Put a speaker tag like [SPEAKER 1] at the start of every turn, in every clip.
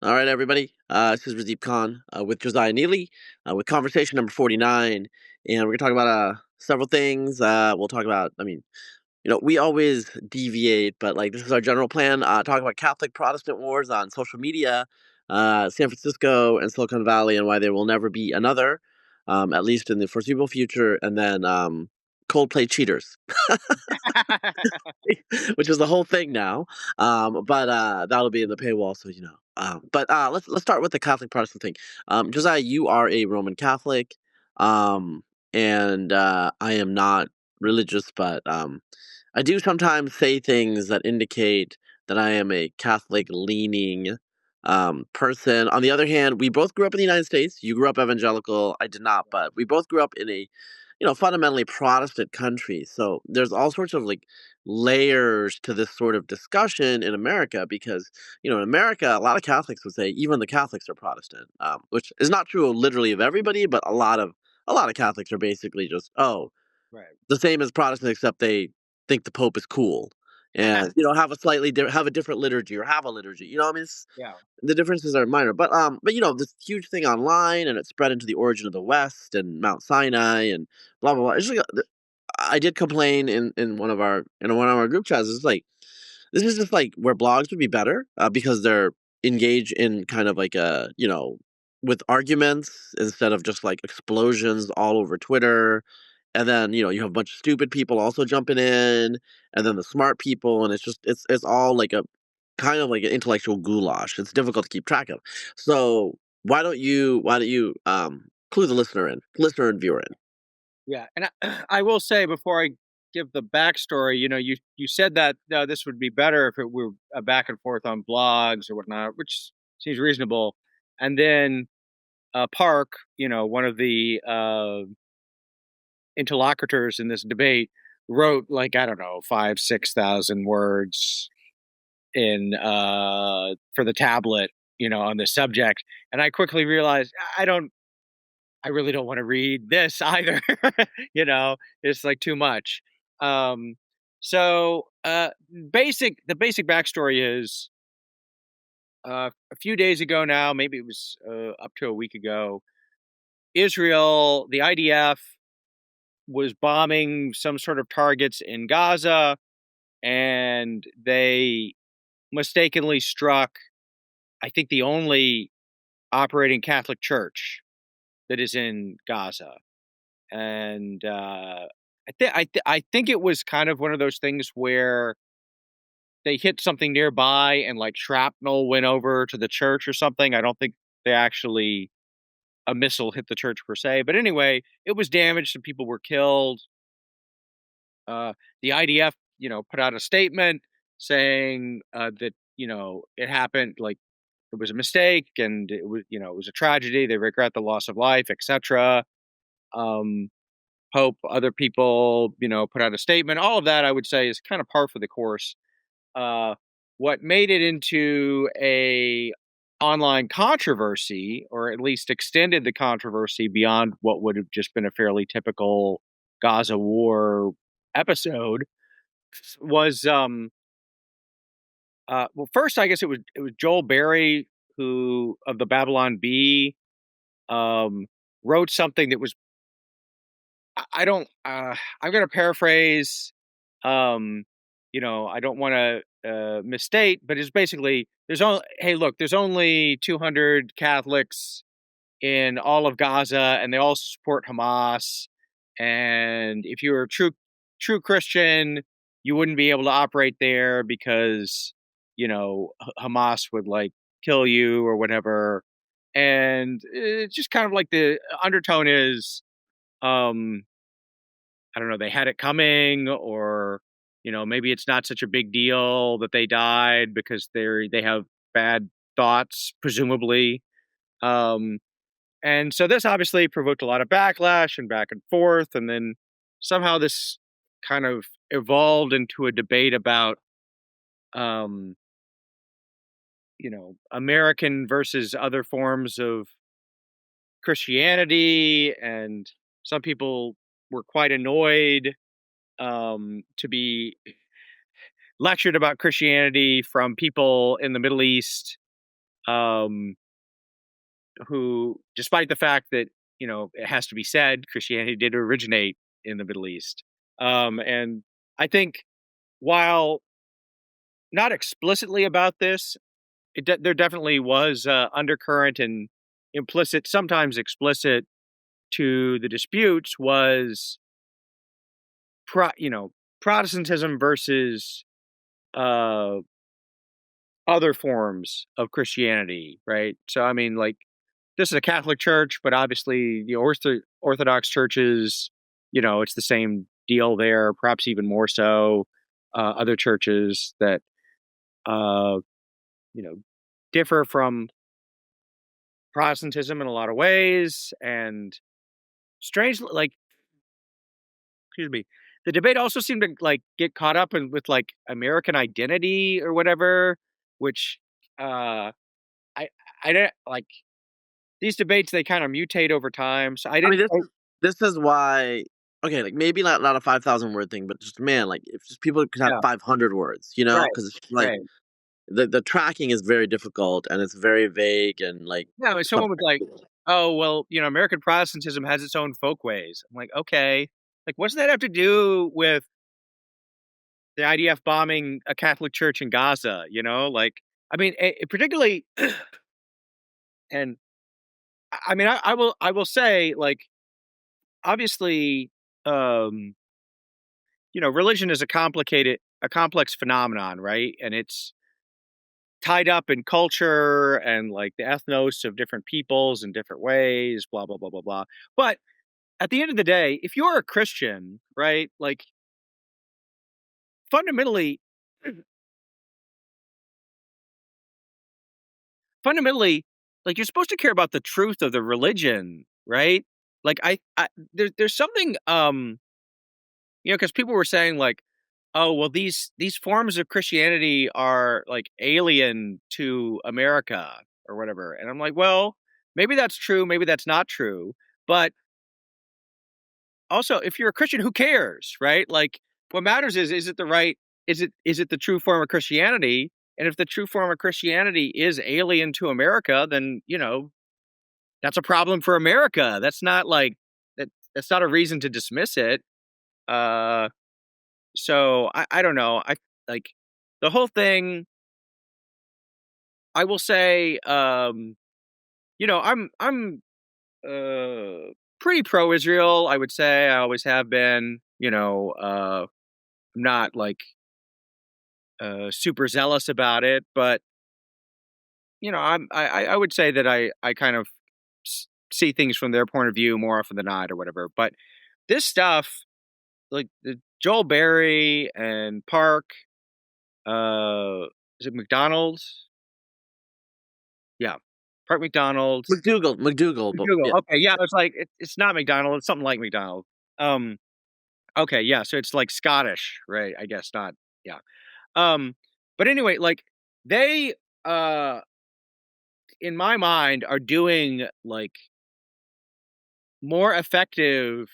[SPEAKER 1] All right, everybody. This is Radeep Khan with Josiah Neely with conversation number 49. And we're going to talk about several things. We'll talk about, we always deviate, but like this is our general plan. Talk about Catholic Protestant wars on social media, San Francisco and Silicon Valley, and why there will never be another, at least in the foreseeable future. And then Coldplay Cheaters, which is the whole thing now. But that'll be in the paywall, so you know. But let's start with the Catholic Protestant thing. Josiah, you are a Roman Catholic, and I am not religious, but I do sometimes say things that indicate that I am a Catholic leaning person. On the other hand, we both grew up in the United States. You grew up evangelical. I did not, but we both grew up in a fundamentally Protestant country. So there's all sorts of like layers to this sort of discussion in America because, in America, a lot of Catholics would say even the Catholics are Protestant, which is not true literally of everybody, but a lot of Catholics are basically just, oh,
[SPEAKER 2] Right.
[SPEAKER 1] the same as Protestant, except they think the Pope is cool and have a have a different liturgy or have a liturgy.
[SPEAKER 2] Yeah.
[SPEAKER 1] The differences are minor, but this huge thing online, and it spread into the origin of the West and Mount Sinai and blah blah blah. It's like, I did complain in one of our group chats. It's like this is just like where blogs would be better because they're engaged in kind of like with arguments instead of just like explosions all over Twitter. And then you have a bunch of stupid people also jumping in, and then the smart people, and it's all like a kind of like an intellectual goulash. It's difficult to keep track of. So why don't you clue the listener and viewer in?
[SPEAKER 2] Yeah. And I will say before I give the backstory, you said that this would be better if it were back and forth on blogs or whatnot, which seems reasonable. And then Park, one of the interlocutors in this debate, wrote like I don't know 5,000 to 6,000 words in for the tablet, on the subject, and I quickly realized I really don't want to read this either. It's like too much. Um, so the basic backstory is a few days ago now, maybe it was up to a week ago, Israel, the IDF was bombing some sort of targets in Gaza, and they mistakenly struck, I think, the only operating Catholic church that is in Gaza. And I think it was kind of one of those things where they hit something nearby and like shrapnel went over to the church or something. I don't think they actually a missile hit the church per se, but anyway, it was damaged. Some people were killed. The IDF, put out a statement saying that it happened, like it was a mistake, and it was a tragedy. They regret the loss of life, etc. Um, Pope, other people, put out a statement. All of that, I would say, is kind of par for the course. Uh, what made it into a online controversy, or at least extended the controversy beyond what would have just been a fairly typical Gaza war episode, was well, first I guess it was Joel Berry, who of the Babylon Bee, um wrote something that was, I don't I'm going to paraphrase, um I don't want to misstate, but it's basically, there's only hey look, there's only 200 Catholics in all of Gaza, and they all support Hamas, and if you're a true Christian, you wouldn't be able to operate there because Hamas would like kill you or whatever. And it's just kind of like the undertone is, um I don't know, they had it coming, or maybe it's not such a big deal that they died because they have bad thoughts, presumably. Um, and so this obviously provoked a lot of backlash and back and forth, and then somehow this kind of evolved into a debate about, um, American versus other forms of Christianity, and some people were quite annoyed to be lectured about Christianity from people in the Middle East, um, who, despite the fact that it has to be said, Christianity did originate in the Middle East, and I think while not explicitly about this, there definitely was undercurrent and implicit, sometimes explicit, to the disputes was Protestantism versus uh, other forms of Christianity, right? So I mean, like, this is a Catholic church, but obviously the Orthodox churches, it's the same deal there, perhaps even more so. Other churches that uh, you know differ from Protestantism in a lot of ways, and strangely, like, excuse me, the debate also seemed to like get caught up in with like American identity or whatever, which uh, I I don't like these debates. They kind of mutate over time, so I
[SPEAKER 1] I mean,
[SPEAKER 2] didn't quite.
[SPEAKER 1] this is why. Okay, like maybe not a 5,000 word thing, but just man, like if just people could have
[SPEAKER 2] Yeah,
[SPEAKER 1] 500 words,
[SPEAKER 2] right,
[SPEAKER 1] because it's like
[SPEAKER 2] right.
[SPEAKER 1] the tracking is very difficult and it's very vague and like
[SPEAKER 2] No, someone was like, "Oh, well, American Protestantism has its own folkways." I'm like, "Okay." Like, what's that have to do with the IDF bombing a Catholic church in Gaza, Like, I mean, particularly and I mean, I will say, like, obviously, um, religion is a complex phenomenon, right? And it's tied up in culture and like the ethnos of different peoples in different ways, blah blah blah blah blah. But at the end of the day, if you're a Christian, right, like fundamentally, fundamentally, like you're supposed to care about the truth of the religion, right? Like there's something, because people were saying like, oh well, these forms of Christianity are like alien to America or whatever, and I'm like, well, maybe that's true, maybe that's not true, but also, if you're a Christian, who cares, right? Like, what matters is it the right, is it the true form of Christianity? And if the true form of Christianity is alien to America, then that's a problem for America. That's not like that. That's not a reason to dismiss it. Uh, so I don't know. I like the whole thing. I will say, I'm pretty pro Israel. I would say I always have been. I'm not like super zealous about it, but I would say that I kind of see things from their point of view more often than not, or whatever. But this stuff, like the Joel Berry and Park, is it McDonald's? Yeah, Park McDonald's.
[SPEAKER 1] McDougal, but yeah,
[SPEAKER 2] McDougal. Okay, yeah, it's like it's not McDonald. It's something like McDonald. Um, okay, yeah, so it's like Scottish, right? I guess not. Yeah. Um, but anyway, like they uh in my mind are doing like more effective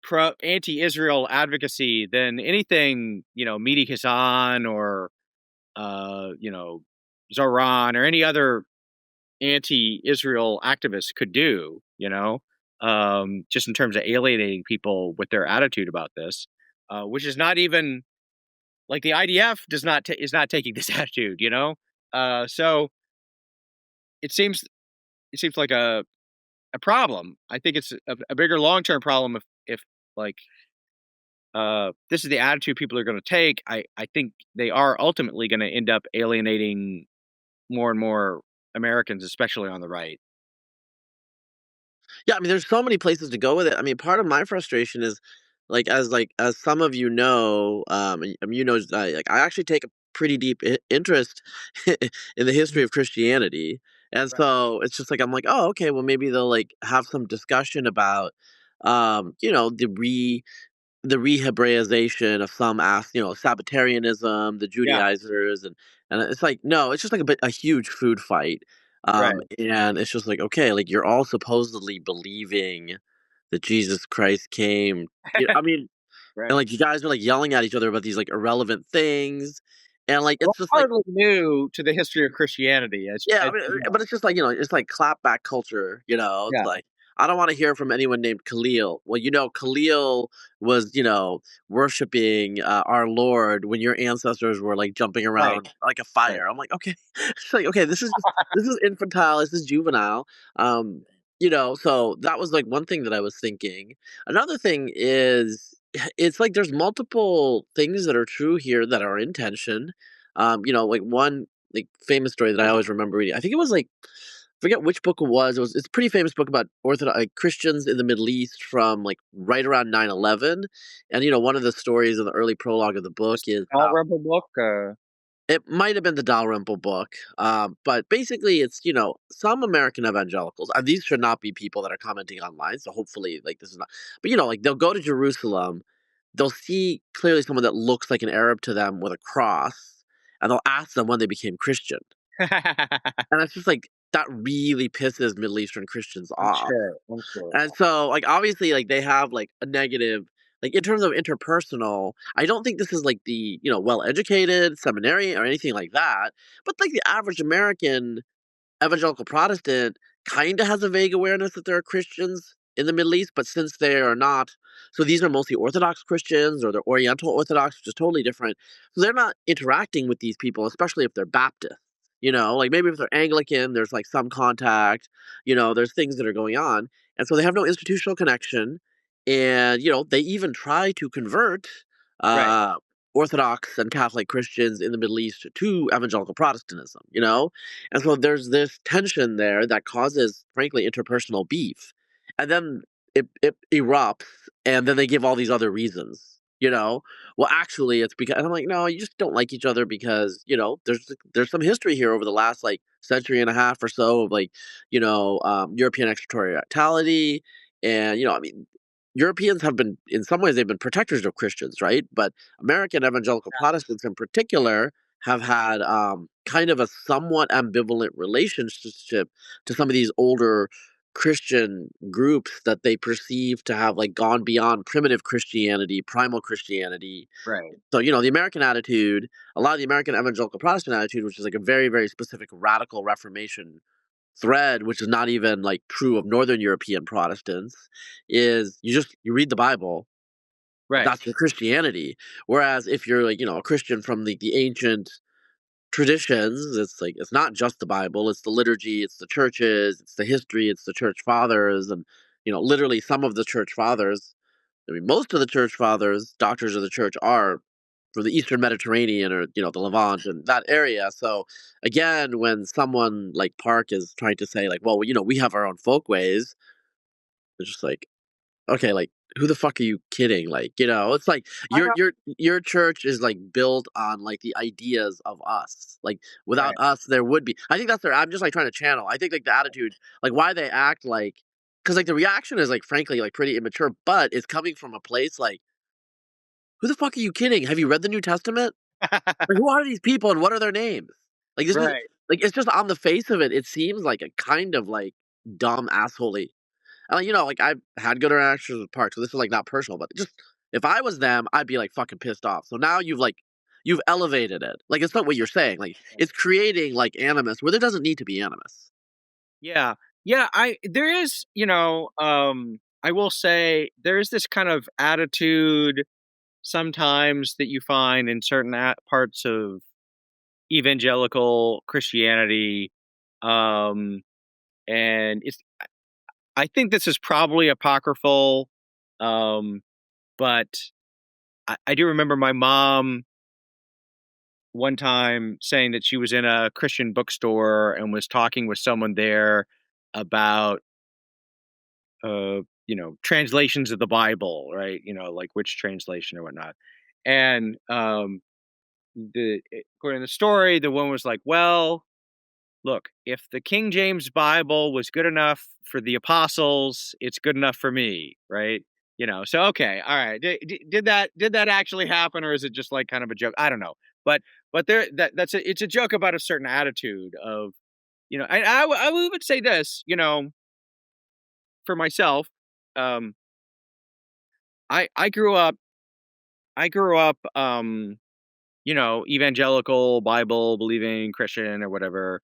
[SPEAKER 2] pro anti-Israel advocacy than anything, Mehdi Hassan or Zoran or any other anti-Israel activist could do, just in terms of alienating people with their attitude about this, which is not even like the IDF is not taking this attitude, so it seems like a problem. I think it's a bigger long term problem if like this is the attitude people are going to take. I think they are ultimately going to end up alienating more and more Americans, especially on the right.
[SPEAKER 1] yeah. I mean, there's so many places to go with it. I mean, part of my frustration is like as some of you know, like I actually take a pretty deep interest in the history
[SPEAKER 2] Mhm.
[SPEAKER 1] of Christianity, and
[SPEAKER 2] Right.
[SPEAKER 1] so it's just like I'm like, oh, okay, well maybe they'll like have some discussion about, the rehebraization of some Sabbatarianism, the
[SPEAKER 2] Yeah.
[SPEAKER 1] Judaizers, and it's like no, it's just like a huge food fight,
[SPEAKER 2] Right.
[SPEAKER 1] and it's just like okay, like you're all supposedly believing that Jesus Christ came. I mean, and
[SPEAKER 2] Right.
[SPEAKER 1] like you guys are like yelling at each other about these like irrelevant things, And like
[SPEAKER 2] Well,
[SPEAKER 1] it's just like
[SPEAKER 2] hardly new to the history of Christianity,
[SPEAKER 1] yeah, I
[SPEAKER 2] as
[SPEAKER 1] mean,
[SPEAKER 2] you
[SPEAKER 1] but
[SPEAKER 2] know.
[SPEAKER 1] it's just like, it's like clapback culture, It's
[SPEAKER 2] Yeah,
[SPEAKER 1] like, I don't wanna hear from anyone named Khalil. Well, Khalil was, worshiping, our Lord when your ancestors were, like, jumping
[SPEAKER 2] right,
[SPEAKER 1] around like a
[SPEAKER 2] right.
[SPEAKER 1] fire. I'm like, "Okay." It's like, "Okay, this is infantile, this is juvenile." So that was, like, one thing that I was thinking. Another thing is, it's like there's multiple things that are true here that are in tension. Like, one like famous story that I always remember reading. I think it was like forget which book it was. It's a pretty famous book about Orthodox Christians in the Middle East from like right around 9/11. And one of the stories in the early prologue of the book
[SPEAKER 2] This
[SPEAKER 1] is
[SPEAKER 2] Dalrymple book,
[SPEAKER 1] it might have been the Dalrymple book, but basically it's some American evangelicals, and these should not be people that are commenting online. So hopefully, like this is not. But like they'll go to Jerusalem, they'll see clearly someone that looks like an Arab to them with a cross, and they'll ask them when they became Christian.
[SPEAKER 2] I'm
[SPEAKER 1] And it's just like that really pisses Middle Eastern Christians off.
[SPEAKER 2] sure, I'm sure.
[SPEAKER 1] And so, like, obviously, like they have like a negative, like in terms of interpersonal. I don't think this is like the well-educated seminary or anything like that. But like the average American evangelical Protestant kind of has a vague awareness that there are Christians in the Middle East, but since they are not, so these are mostly Orthodox Christians or they're Oriental Orthodox, which is totally different. So they're not interacting with these people, especially if they're Baptist. Like maybe if they're Anglican, there's like some contact, there's things that are going on. And so they have no institutional connection. And, they even try to convert
[SPEAKER 2] Right,
[SPEAKER 1] uh, Orthodox and Catholic Christians in the Middle East to evangelical Protestantism. And so there's this tension there that causes, frankly, interpersonal beef. And then it erupts, and then they give all these other reasons. Well, actually, it's because, and I'm like, no, you just don't like each other because, there's some history here over the last like century and a half or so of like, European extraterritoriality. And, I mean, Europeans have been, in some ways, they've been protectors of Christians, right? But American evangelical Protestants in particular have had kind of a somewhat ambivalent relationship to some of these older Christian groups that they perceive to have like gone beyond primitive Christianity, primal Christianity.
[SPEAKER 2] right.
[SPEAKER 1] So, the American attitude, a lot of the American evangelical Protestant attitude, which is like a very, very specific radical Reformation thread, which is not even like true of Northern European Protestants, is you read the Bible,
[SPEAKER 2] Right.
[SPEAKER 1] that's your Christianity. Whereas if you're like, a Christian from the ancient traditions, it's like it's not just the Bible, it's the liturgy, it's the churches, it's the history, it's the church fathers, and literally some of the church fathers, I mean most of the church fathers, doctors of the church are from the Eastern Mediterranean or the Levant and that area. So again, when someone like Park is trying to say like, well, we have our own folkways, it's just like, okay, like who the fuck are you kidding? Like, it's like
[SPEAKER 2] I
[SPEAKER 1] your church is like built on like the ideas of us. Like without
[SPEAKER 2] Right.
[SPEAKER 1] us there would be. I think that's their I'm just like trying to channel. I think like the attitude, like why they act like, cuz like the reaction is like frankly like pretty immature, but it's coming from a place like who the fuck are you kidding? Have you read the New Testament? Like who are these people and what are their names? Like this is
[SPEAKER 2] Right.
[SPEAKER 1] like it's just on the face of it, it seems like a kind of like dumb assholey. And, like I've had good interactions with Parks, so this is like not personal, but just if I was them, I'd be like fucking pissed off. So now you've elevated it. Like it's not what you're saying. Like it's creating like animus where there doesn't need to be animus.
[SPEAKER 2] Yeah. Yeah, I there is, I will say there is this kind of attitude sometimes that you find in certain parts of evangelical Christianity, um, and I think this is probably apocryphal, um, but I do remember my mom one time saying that she was in a Christian bookstore and was talking with someone there about translations of the Bible, right? Like which translation or whatnot. And according to the story, the woman was like, "Well, look, if the King James Bible was good enough for the apostles, it's good enough for me, right?" So okay, all right. Did that actually happen, or is it just like kind of a joke? I don't know, but it's a joke about a certain attitude of and I would say this, for myself, um, I grew up evangelical, Bible believing Christian or whatever.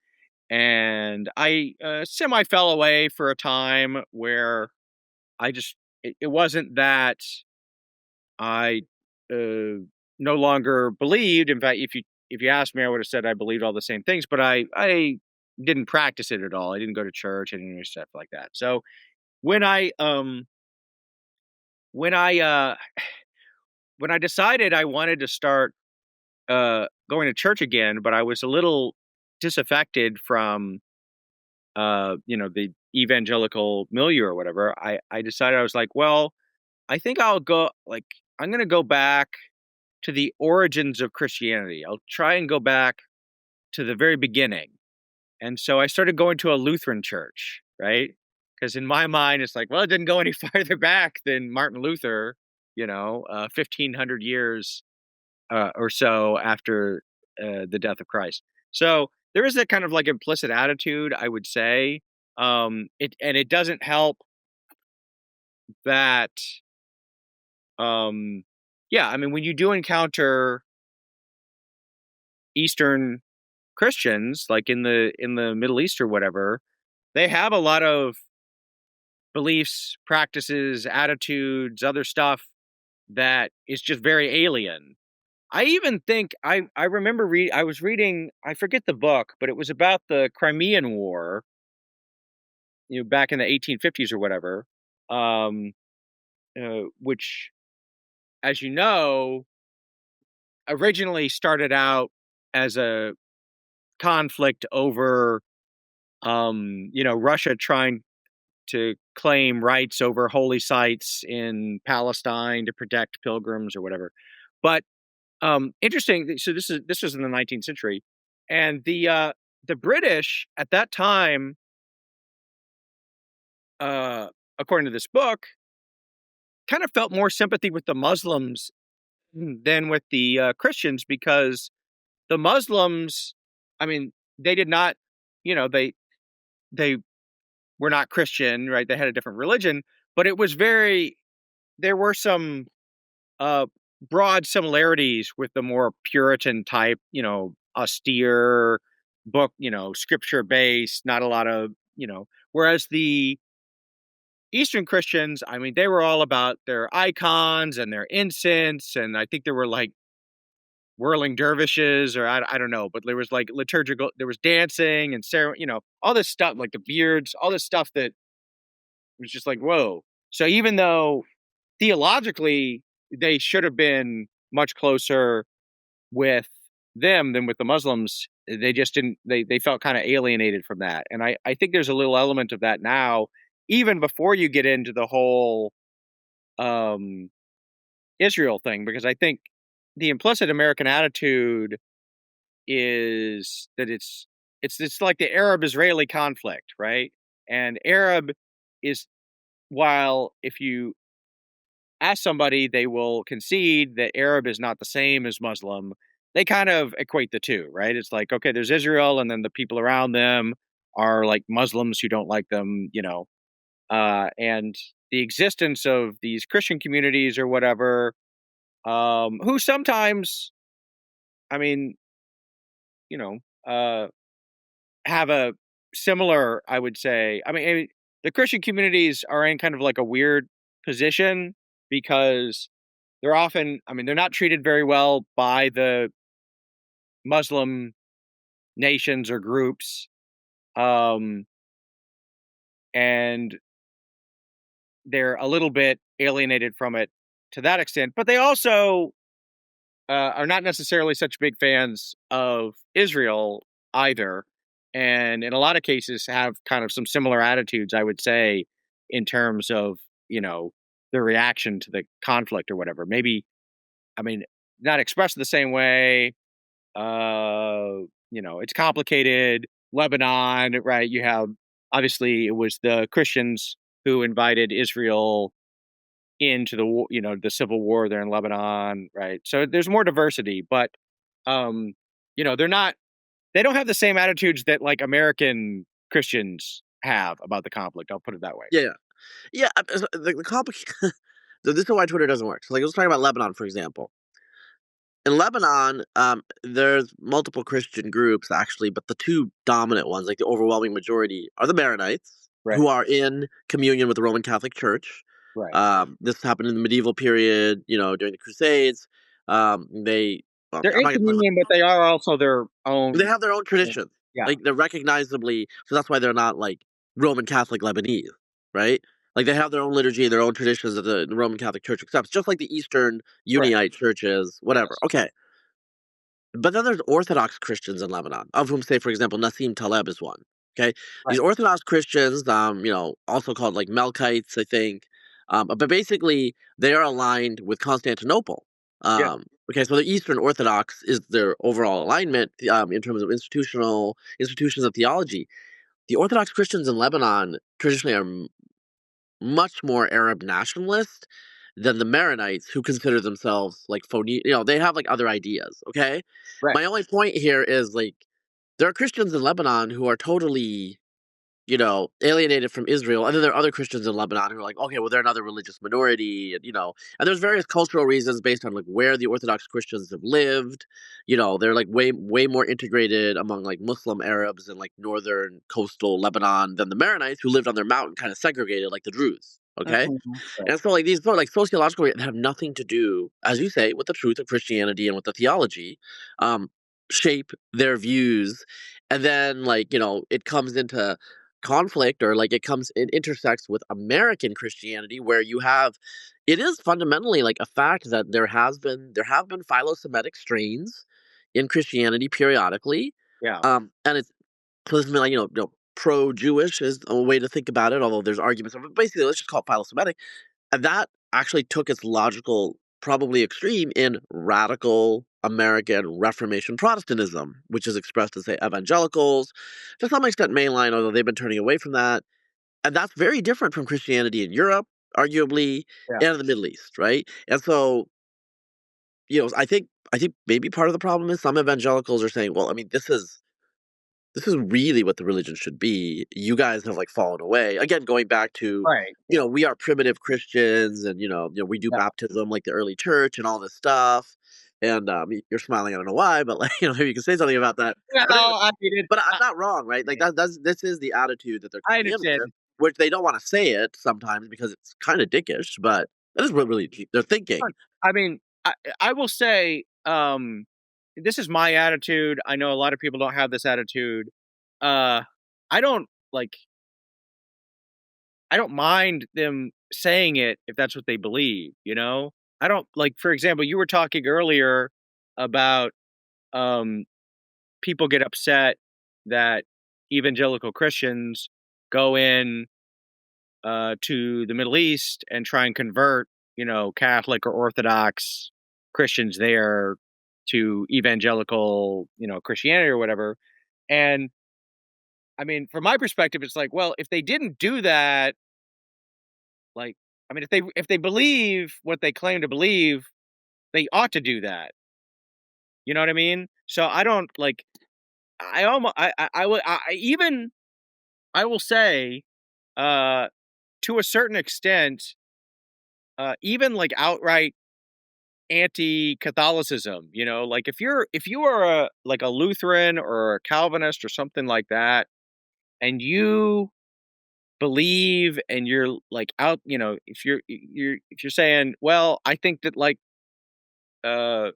[SPEAKER 2] And I semi fell away for a time where it wasn't that I no longer believed. In fact, if you asked me, I would have said I believed all the same things, but I didn't practice it at all. I didn't go to church. I didn't do stuff like that. So when I um when I when I decided I wanted to start going to church again, but I was a little disaffected from the evangelical milieu or whatever. I decided, I was like, well, I think I'm going to go back to the origins of Christianity. I'll try and go back to the very beginning. And so I started going to a Lutheran church, right? Because in my mind, it's like, well, it didn't go any farther back than Martin Luther, 1,500 years or so after the death of Christ. So there is that kind of like implicit attitude, I would say. It doesn't help that, yeah, I mean, when you do encounter Eastern Christians, like in the Middle East or whatever, they have a lot of beliefs, practices, attitudes, other stuff that is just very alien. I even think I remember I was reading, I forget the book, but it was about the Crimean War, back in the 1850s or whatever, which, as you know, originally started out as a conflict over, Russia trying to claim rights over holy sites in Palestine to protect pilgrims or whatever. But interesting. So this was in the 19th century, and the British at that time, uh, according to this book, kind of felt more sympathy with the Muslims than with the Christians, because the Muslims, I mean, they did not, they were not Christian, right? They had a different religion, but it was very. There were some uh, broad similarities with the more Puritan type, austere book, scripture based, not a lot of, whereas the Eastern Christians, I mean, they were all about their icons and their incense. And I think there were like whirling dervishes, or I don't know, but there was like there was dancing and ceremony, all this stuff, like the beards, all this stuff that was just like, whoa. So even though theologically they should have been much closer with them than with the Muslims, they just didn't. They felt kind of alienated from that, and I think there's a little element of that now, even before you get into the whole um, Israel thing, because I think the implicit American attitude is that it's like the Arab-Israeli conflict, right? And Arab is, while if you ask somebody, they will concede that Arab is not the same as Muslim. They kind of equate the two, right? It's like, okay, there's Israel, and then the people around them are like Muslims who don't like them, and the existence of these Christian communities or whatever, who sometimes, I mean, you know, uh, have a similar, I would say, the Christian communities are in kind of like a weird position, because they're often, I mean, they're not treated very well by the Muslim nations or groups. Um, and they're a little bit alienated from it to that extent, but they also are not necessarily such big fans of Israel either. And in a lot of cases have kind of some similar attitudes, I would say, in terms of, their reaction to the conflict or whatever. Maybe, I mean, not expressed the same way. It's complicated. Lebanon, right? You have, obviously, it was the Christians who invited Israel into the war, the civil war there in Lebanon, right? So there's more diversity, but um, they're not. They don't have the same attitudes that like American Christians have about the conflict. I'll put it that way.
[SPEAKER 1] Yeah, yeah, yeah. So the complicated. So this is why Twitter doesn't work. So like, let's talk about Lebanon, for example. in Lebanon, there's multiple Christian groups actually, but the two dominant ones, like the overwhelming majority, are the Maronites,
[SPEAKER 2] Right.
[SPEAKER 1] who are in communion with the Roman Catholic Church.
[SPEAKER 2] Right.
[SPEAKER 1] This happened in the medieval period, during the Crusades. They, well,
[SPEAKER 2] They're
[SPEAKER 1] I'm
[SPEAKER 2] in
[SPEAKER 1] not gonna,
[SPEAKER 2] communion, but they are also their
[SPEAKER 1] they
[SPEAKER 2] own.
[SPEAKER 1] have their own traditions,
[SPEAKER 2] Yeah.
[SPEAKER 1] like they're recognizably, so that's why they're not like Roman Catholic Lebanese, right? Like they have their own liturgy, their own traditions that the Roman Catholic Church accepts, just like the Eastern
[SPEAKER 2] Correct.
[SPEAKER 1] Unionite churches, whatever.
[SPEAKER 2] Yes.
[SPEAKER 1] Okay, but then there's Orthodox Christians in Lebanon, of whom, say, for example, Nassim Taleb is one. Okay, these
[SPEAKER 2] Right.
[SPEAKER 1] Orthodox Christians, also called like Melkites, I think, but basically they are aligned with Constantinople.
[SPEAKER 2] Yeah.
[SPEAKER 1] Okay, so the Eastern Orthodox is their overall alignment in terms of institutions of theology. The Orthodox Christians in Lebanon traditionally are much more Arab nationalist than the Maronites, who consider themselves like phony. They have like other ideas. Okay,
[SPEAKER 2] Right.
[SPEAKER 1] my only point here is like there are Christians in Lebanon who are totally alienated from Israel. And then there are other Christians in Lebanon who are like, okay, well, they're another religious minority, and there's various cultural reasons based on like where the Orthodox Christians have lived. They're like way more integrated among like Muslim Arabs in like northern coastal Lebanon than the Maronites who lived on their mountain, kind of segregated like the Druze. Okay,
[SPEAKER 2] Right.
[SPEAKER 1] and so like these sort of like sociological have nothing to do, as you say, with the truth of Christianity and with the theology, um, shape their views, and then like it comes into conflict, or like it intersects with American Christianity, where it is fundamentally like a fact that there have been philo-Semitic strains in Christianity periodically,
[SPEAKER 2] Yeah.
[SPEAKER 1] and it's supposed to be like pro-Jewish is a way to think about it, although there's arguments. But basically, let's just call it philo-Semitic, and that actually took its logical, probably extreme, in radical American Reformation Protestantism, which is expressed as, say, evangelicals, to some extent mainline, although they've been turning away from that. And that's very different from Christianity in Europe, arguably,
[SPEAKER 2] Yeah.
[SPEAKER 1] and in the Middle East, right? And so, I think maybe part of the problem is some evangelicals are saying, well, I mean, this is really what the religion should be. You guys have like fallen away. Again, going back to,
[SPEAKER 2] Right.
[SPEAKER 1] we are primitive Christians, and we do
[SPEAKER 2] Yeah.
[SPEAKER 1] baptism like the early church and all this stuff. And you're smiling. I don't know why, but like maybe you can say something about that.
[SPEAKER 2] No,
[SPEAKER 1] But anyway,
[SPEAKER 2] I mean
[SPEAKER 1] but I'm not wrong, right? Like
[SPEAKER 2] yeah,
[SPEAKER 1] that's this is the attitude that they're
[SPEAKER 2] I
[SPEAKER 1] coming in with,
[SPEAKER 2] understand.
[SPEAKER 1] which they don't want to say it sometimes because it's kind of dickish, but that is what really they're thinking.
[SPEAKER 2] I mean, I will say, this is my attitude. I know a lot of people don't have this attitude. Uh, I don't like. I don't mind them saying it if that's what they believe. I don't like. For example, you were talking earlier about um, people get upset that evangelical Christians go in to the Middle East and try and convert, Catholic or Orthodox Christians there to evangelical, Christianity or whatever. And I mean, from my perspective, it's like, well, if they didn't do that, like, I mean, if they believe what they claim to believe, they ought to do that. You know what I mean? So I don't like. I almost. I will. Even. I will say, uh, to a certain extent, even like outright anti-Catholicism, like if you are a Lutheran or a Calvinist or something like that, and you believe and you're like out, if you're saying, well, I think that like uh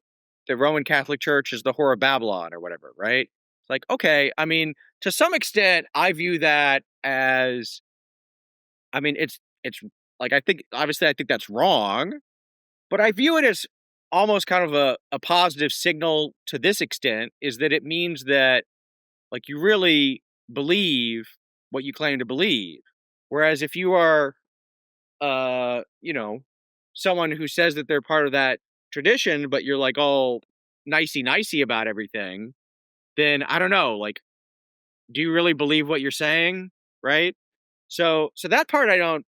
[SPEAKER 2] the Roman Catholic Church is the whore of Babylon or whatever, right? It's like, okay, I mean, to some extent, I view that as, I mean, it's like I think that's wrong. But I view it as almost kind of a positive signal to this extent, is that it means that like you really believe what you claim to believe. Whereas if you are uh, you know, someone who says that they're part of that tradition, but you're like all nicey about everything, then I don't know, like, do you really believe what you're saying? Right? So that part I don't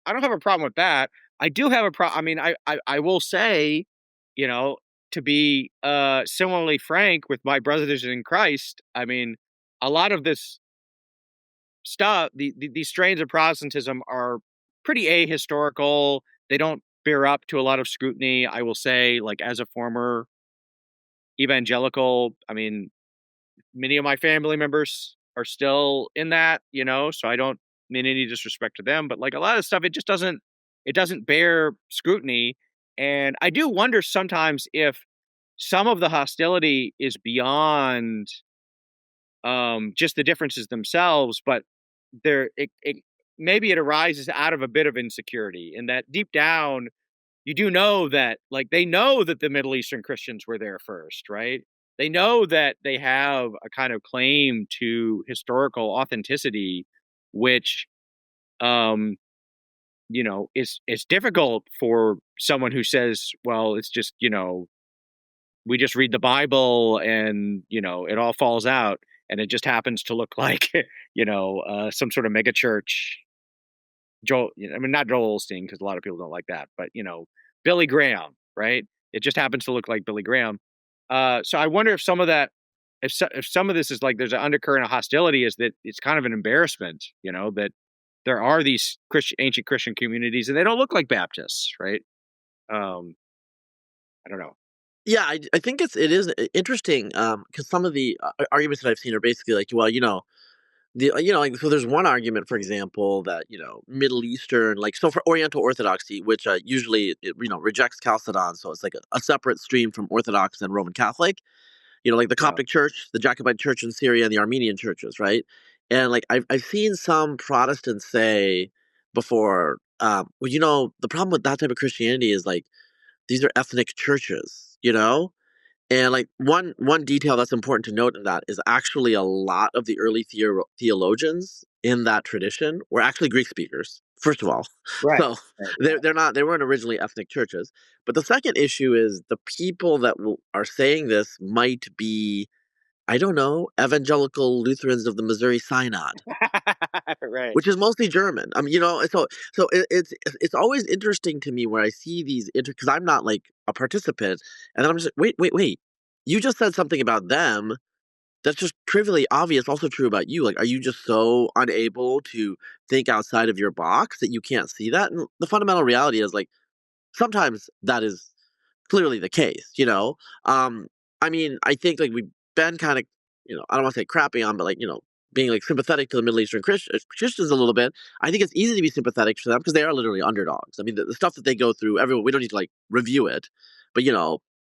[SPEAKER 2] have a problem with that. I do have a problem. I mean, I will say, you know, to be similarly frank with my brothers in Christ, I mean, a lot of this stuff, these strains of Protestantism are pretty ahistorical. They don't bear up to a lot of scrutiny. I will say, like as a former evangelical. I mean, many of my family members are still in that, so I don't mean any disrespect to them, but like a lot of stuff, it doesn't bear scrutiny. And I do wonder sometimes if some of the hostility is beyond just the differences themselves, but it maybe it arises out of a bit of insecurity, in that deep down you do know that, like, they know that the Middle Eastern Christians were there first, right? They know that they have a kind of claim to historical authenticity, which um is difficult for someone who says, well, it's just, we just read the Bible and, it all falls out, and it just happens to look like some sort of mega church. I mean, not Joel Osteen, because a lot of people don't like that, but Billy Graham, right? It just happens to look like Billy Graham. So I wonder if some of that, if some of this is like there's an undercurrent of hostility, is that it's kind of an embarrassment, that there are these ancient Christian communities and they don't look like Baptists, right? Um, I don't know.
[SPEAKER 1] Yeah, I think it is interesting because some of the arguments that I've seen are basically like, well, like so there's one argument, for example, that Middle Eastern, like, so for Oriental Orthodoxy, which usually rejects Chalcedon, so it's like a separate stream from Orthodox and Roman Catholic. Like the
[SPEAKER 2] Yeah.
[SPEAKER 1] Coptic Church, the Jacobite Church in Syria, and the Armenian churches, right? And like I've seen some Protestants say before, well, the problem with that type of Christianity is like these are ethnic churches. And like one detail that's important to note in that is actually a lot of the early theologians in that tradition were actually Greek speakers. First of all,
[SPEAKER 2] Right.
[SPEAKER 1] so
[SPEAKER 2] Right. Yeah.
[SPEAKER 1] they weren't originally ethnic churches. But the second issue is the people that are saying this might be, I don't know, evangelical Lutherans of the Missouri Synod,
[SPEAKER 2] Right.
[SPEAKER 1] which is mostly German. I mean, so it's always interesting to me where I see these because I'm not like a participant, and then I'm just wait. You just said something about them that's just trivially obvious, also true about you. Like, are you just so unable to think outside of your box that you can't see that? And the fundamental reality is like sometimes that is clearly the case. Um, I mean, I think like we've been kind of, I don't want to say crappy on, but like, being like sympathetic to the Middle Eastern Christians a little bit. I think it's easy to be sympathetic to them because they are literally underdogs. I mean, the stuff that they go through, everyone, we don't need to like review it, but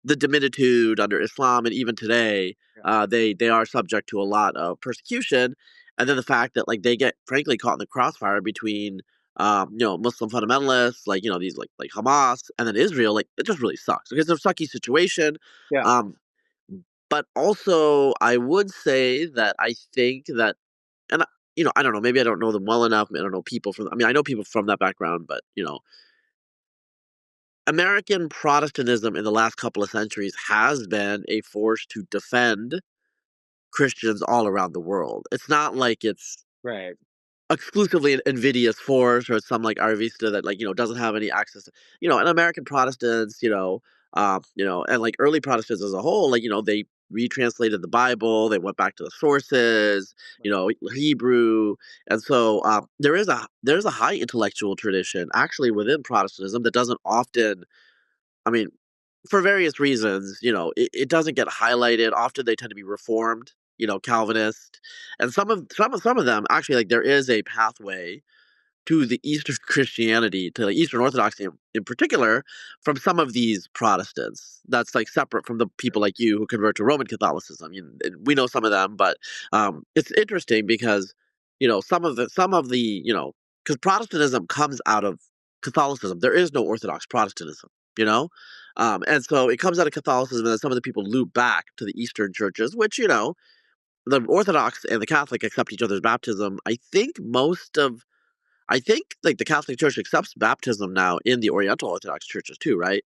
[SPEAKER 1] the diminitude under Islam and even today,
[SPEAKER 2] Yeah.
[SPEAKER 1] they are subject to a lot of persecution. And then the fact that like they get frankly caught in the crossfire between Muslim fundamentalists, like, these like Hamas, and then Israel, like it just really sucks because it's a sucky situation.
[SPEAKER 2] Yeah.
[SPEAKER 1] Um, but also, I would say that I think that, and I don't know, maybe I don't know them well enough. I don't know people from. I mean, I know people from that background, but American Protestantism in the last couple of centuries has been a force to defend Christians all around the world. It's not like it's
[SPEAKER 2] Right.
[SPEAKER 1] exclusively an invidious force or some like Arvista that like doesn't have any access to and American Protestants and like early Protestants as a whole, like they retranslated the Bible, they went back to the sources, Hebrew. And so there's a high intellectual tradition actually within Protestantism that doesn't often, I mean, for various reasons, it doesn't get highlighted. Often they tend to be reformed, Calvinist, and some of them actually, like, there is a pathway to the Eastern Christianity, to the Eastern Orthodoxy in particular, from some of these Protestants. That's like separate from the people like you who convert to Roman Catholicism. We know some of them, but it's interesting because some of the because Protestantism comes out of Catholicism. There is no Orthodox Protestantism. And so it comes out of Catholicism, and then some of the people loop back to the Eastern churches, which the Orthodox and the Catholic accept each other's baptism. I think like the Catholic Church accepts baptism now in the Oriental Orthodox churches too, right?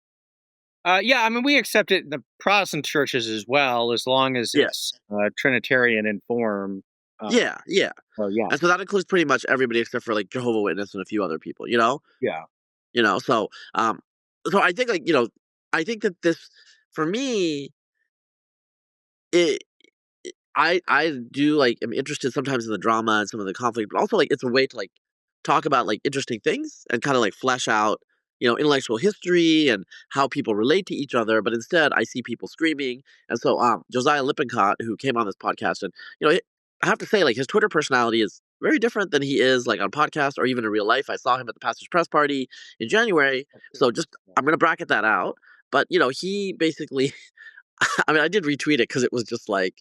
[SPEAKER 2] Yeah, I mean, we accept it in the Protestant churches as well, as long as
[SPEAKER 1] Yeah,
[SPEAKER 2] it's Trinitarian in form. Uh,
[SPEAKER 1] yeah.
[SPEAKER 2] so yeah,
[SPEAKER 1] And so that includes pretty much everybody except for like Jehovah Witness and a few other people.
[SPEAKER 2] yeah,
[SPEAKER 1] You know, so so I think like, I think that this for me it I do like am interested sometimes in the drama and some of the conflict, but also like it's a way to like talk about like interesting things and kind of like flesh out. intellectual history and how people relate to each other, but instead I see people screaming. And so Josiah Lippincott, who came on this podcast, and I have to say, like, his Twitter personality is very different than he is like on podcast or even in real life. I saw him at the pastor's press party in January.
[SPEAKER 2] That's good.
[SPEAKER 1] So just I'm gonna bracket that out. But he basically I mean, I did retweet it because it was just like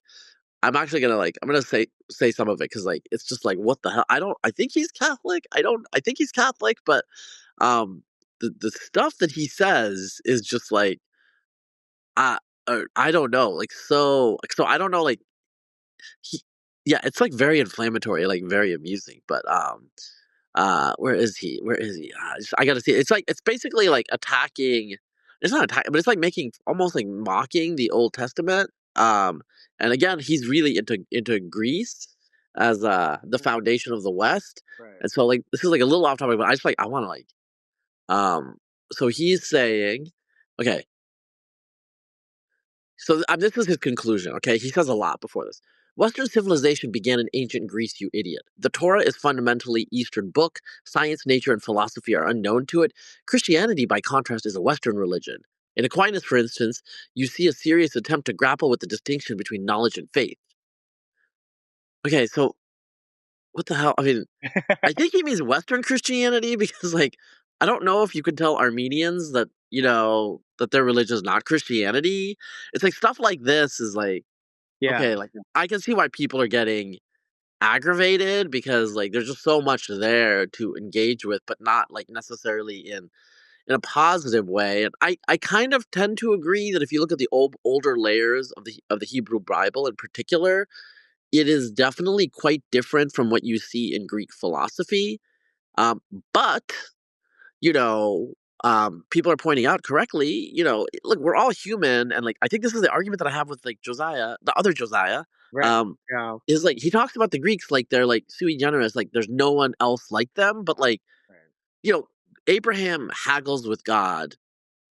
[SPEAKER 1] I'm actually gonna I'm gonna say some of it because like it's just like what the hell? I think he's Catholic. I think he's Catholic, but the stuff that he says is just like uh, I don't know, like so I don't know, like he yeah, it's like very inflammatory, like very amusing, but where is he? Where is he? I gotta see. It's like it's basically like attacking. It's not attacking, but it's like making almost like mocking the Old Testament. And again, he's really into Greece as the foundation of the West.
[SPEAKER 2] Right.
[SPEAKER 1] And so like this is like a little off topic, but I just like I want to like um. So he's saying, okay, so this is his conclusion. Okay, he says a lot before this. Western civilization began in ancient Greece, you idiot. The Torah is fundamentally Eastern book. Science, nature, and philosophy are unknown to it. Christianity, by contrast, is a Western religion. In Aquinas, for instance, you see a serious attempt to grapple with the distinction between knowledge and faith. Okay, so what the hell? I mean, I think he means Western Christianity because, like, I don't know if you could tell Armenians that, that their religion is not Christianity. It's like stuff like this is like,
[SPEAKER 2] Yeah.
[SPEAKER 1] okay, like I can see why people are getting aggravated because like there's just so much there to engage with, but not like necessarily in a positive way. And I kind of tend to agree that if you look at the older layers of the Hebrew Bible in particular, it is definitely quite different from what you see in Greek philosophy. Um, but you know, people are pointing out correctly, look, we're all human, and like I think this is the argument that I have with like Josiah, the other Josiah,
[SPEAKER 2] Right.
[SPEAKER 1] um,
[SPEAKER 2] Yeah.
[SPEAKER 1] is like he talks about the Greeks like they're like sui generis, like there's no one else like them, but like
[SPEAKER 2] Right.
[SPEAKER 1] you know, Abraham haggles with God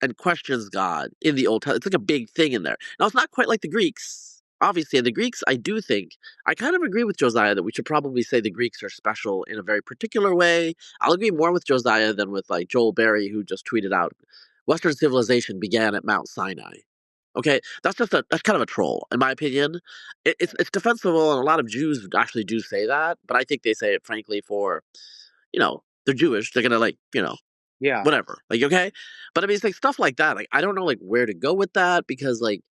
[SPEAKER 1] and questions God in the Old Testament. It's like a big thing in there. Now, it's not quite like the Greeks. Obviously, the Greeks, I do think, I kind of agree with Josiah that we should probably say the Greeks are special in a very particular way. I'll agree more with Josiah than with like Joel Berry, who just tweeted out, Western civilization began at Mount Sinai. Okay, that's kind of a troll, in my opinion. It's defensible, and a lot of Jews actually do say that, but I think they say it frankly for, they're Jewish. They're gonna like,
[SPEAKER 2] Yeah.
[SPEAKER 1] whatever. Like, okay? But I mean, it's like stuff like that. Like, I don't know like where to go with that because like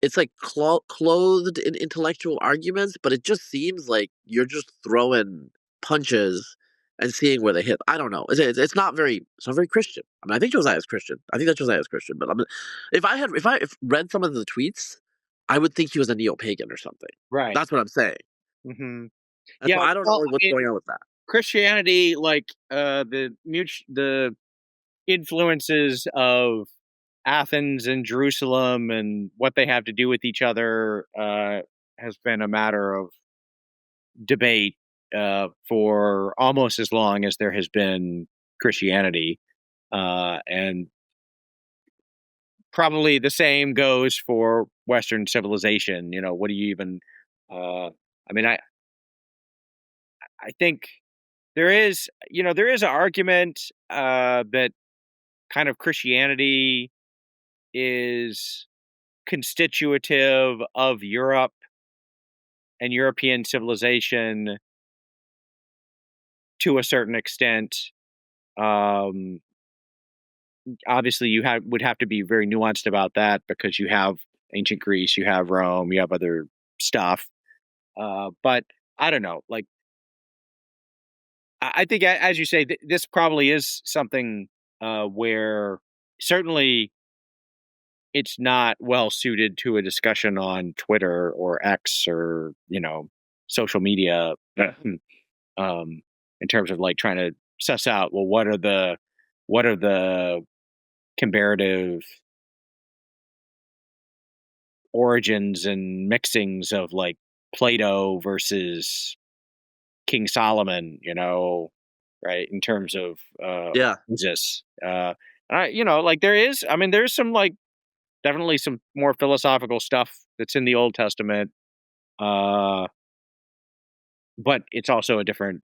[SPEAKER 1] it's like clothed in intellectual arguments, but it just seems like you're just throwing punches and seeing where they hit. I don't know. It's not very Christian. I mean, I think Josiah is Christian. I think that Josiah is Christian. But if I read some of the tweets, I would think he was a neo pagan or something.
[SPEAKER 2] Right.
[SPEAKER 1] That's what I'm saying.
[SPEAKER 2] Hmm.
[SPEAKER 1] That's
[SPEAKER 2] Yeah.
[SPEAKER 1] why I don't know
[SPEAKER 2] Well,
[SPEAKER 1] like
[SPEAKER 2] I
[SPEAKER 1] what's
[SPEAKER 2] mean,
[SPEAKER 1] going on with that.
[SPEAKER 2] Christianity, like the influences of Athens and Jerusalem and what they have to do with each other has been a matter of debate for almost as long as there has been Christianity. And probably the same goes for Western civilization. What do you even? I mean, I think there is an argument that kind of Christianity is constitutive of Europe and European civilization to a certain extent. Um, Obviously, would have to be very nuanced about that because you have ancient Greece, you have Rome, you have other stuff. But I don't know. Like I think, as you say, this probably is something where certainly it's not well suited to a discussion on Twitter or X or social media. um, in terms of like trying to suss out, well, what are the comparative origins and mixings of like Plato versus King Solomon, right? In terms of or
[SPEAKER 1] Yeah.
[SPEAKER 2] Moses. Like there's some like definitely some more philosophical stuff that's in the Old Testament. Uh, but it's also a different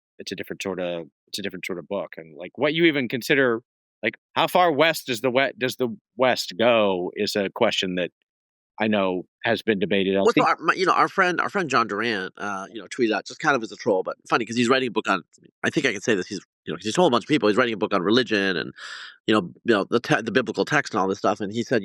[SPEAKER 2] book, and like what you even consider Like, how far west does the West go is a question that I know has been debated. I
[SPEAKER 1] Well, so
[SPEAKER 2] think
[SPEAKER 1] our friend John Durant, tweeted out just kind of as a troll, but funny because he's writing a book on. I think I can say this. He's 'cause he's told a bunch of people he's writing a book on religion and the biblical text and all this stuff. And he said,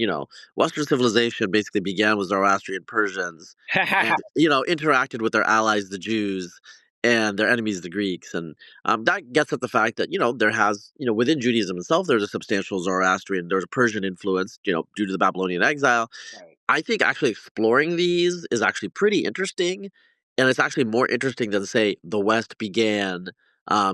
[SPEAKER 1] Western civilization basically began with Zoroastrian Persians, and interacted with their allies, the Jews, and their enemies, the Greeks, and that gets at the fact that there has within Judaism itself there's a substantial Zoroastrian, there's a Persian influence, due to the Babylonian exile.
[SPEAKER 2] Right.
[SPEAKER 1] I think actually exploring these is actually pretty interesting, and it's actually more interesting than say the West began